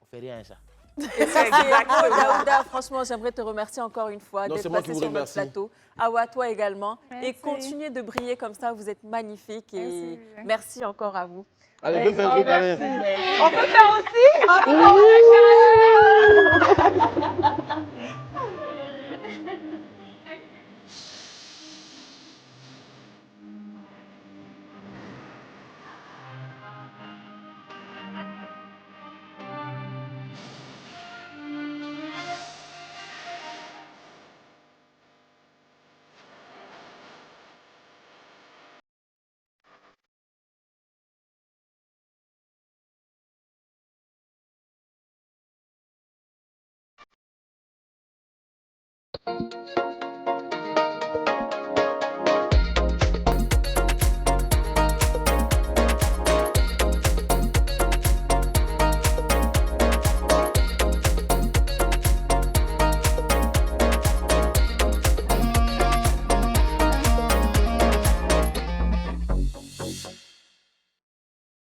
on fait rien à ça. Daouda, franchement, j'aimerais te remercier encore une fois Non, d'être c'est moi passé qui vous sur notre remercie. plateau. Awa, toi également. Et Merci. continuez de briller comme ça, vous êtes magnifiques. Et Merci. merci encore à vous. Allez, viens faire un truc avec.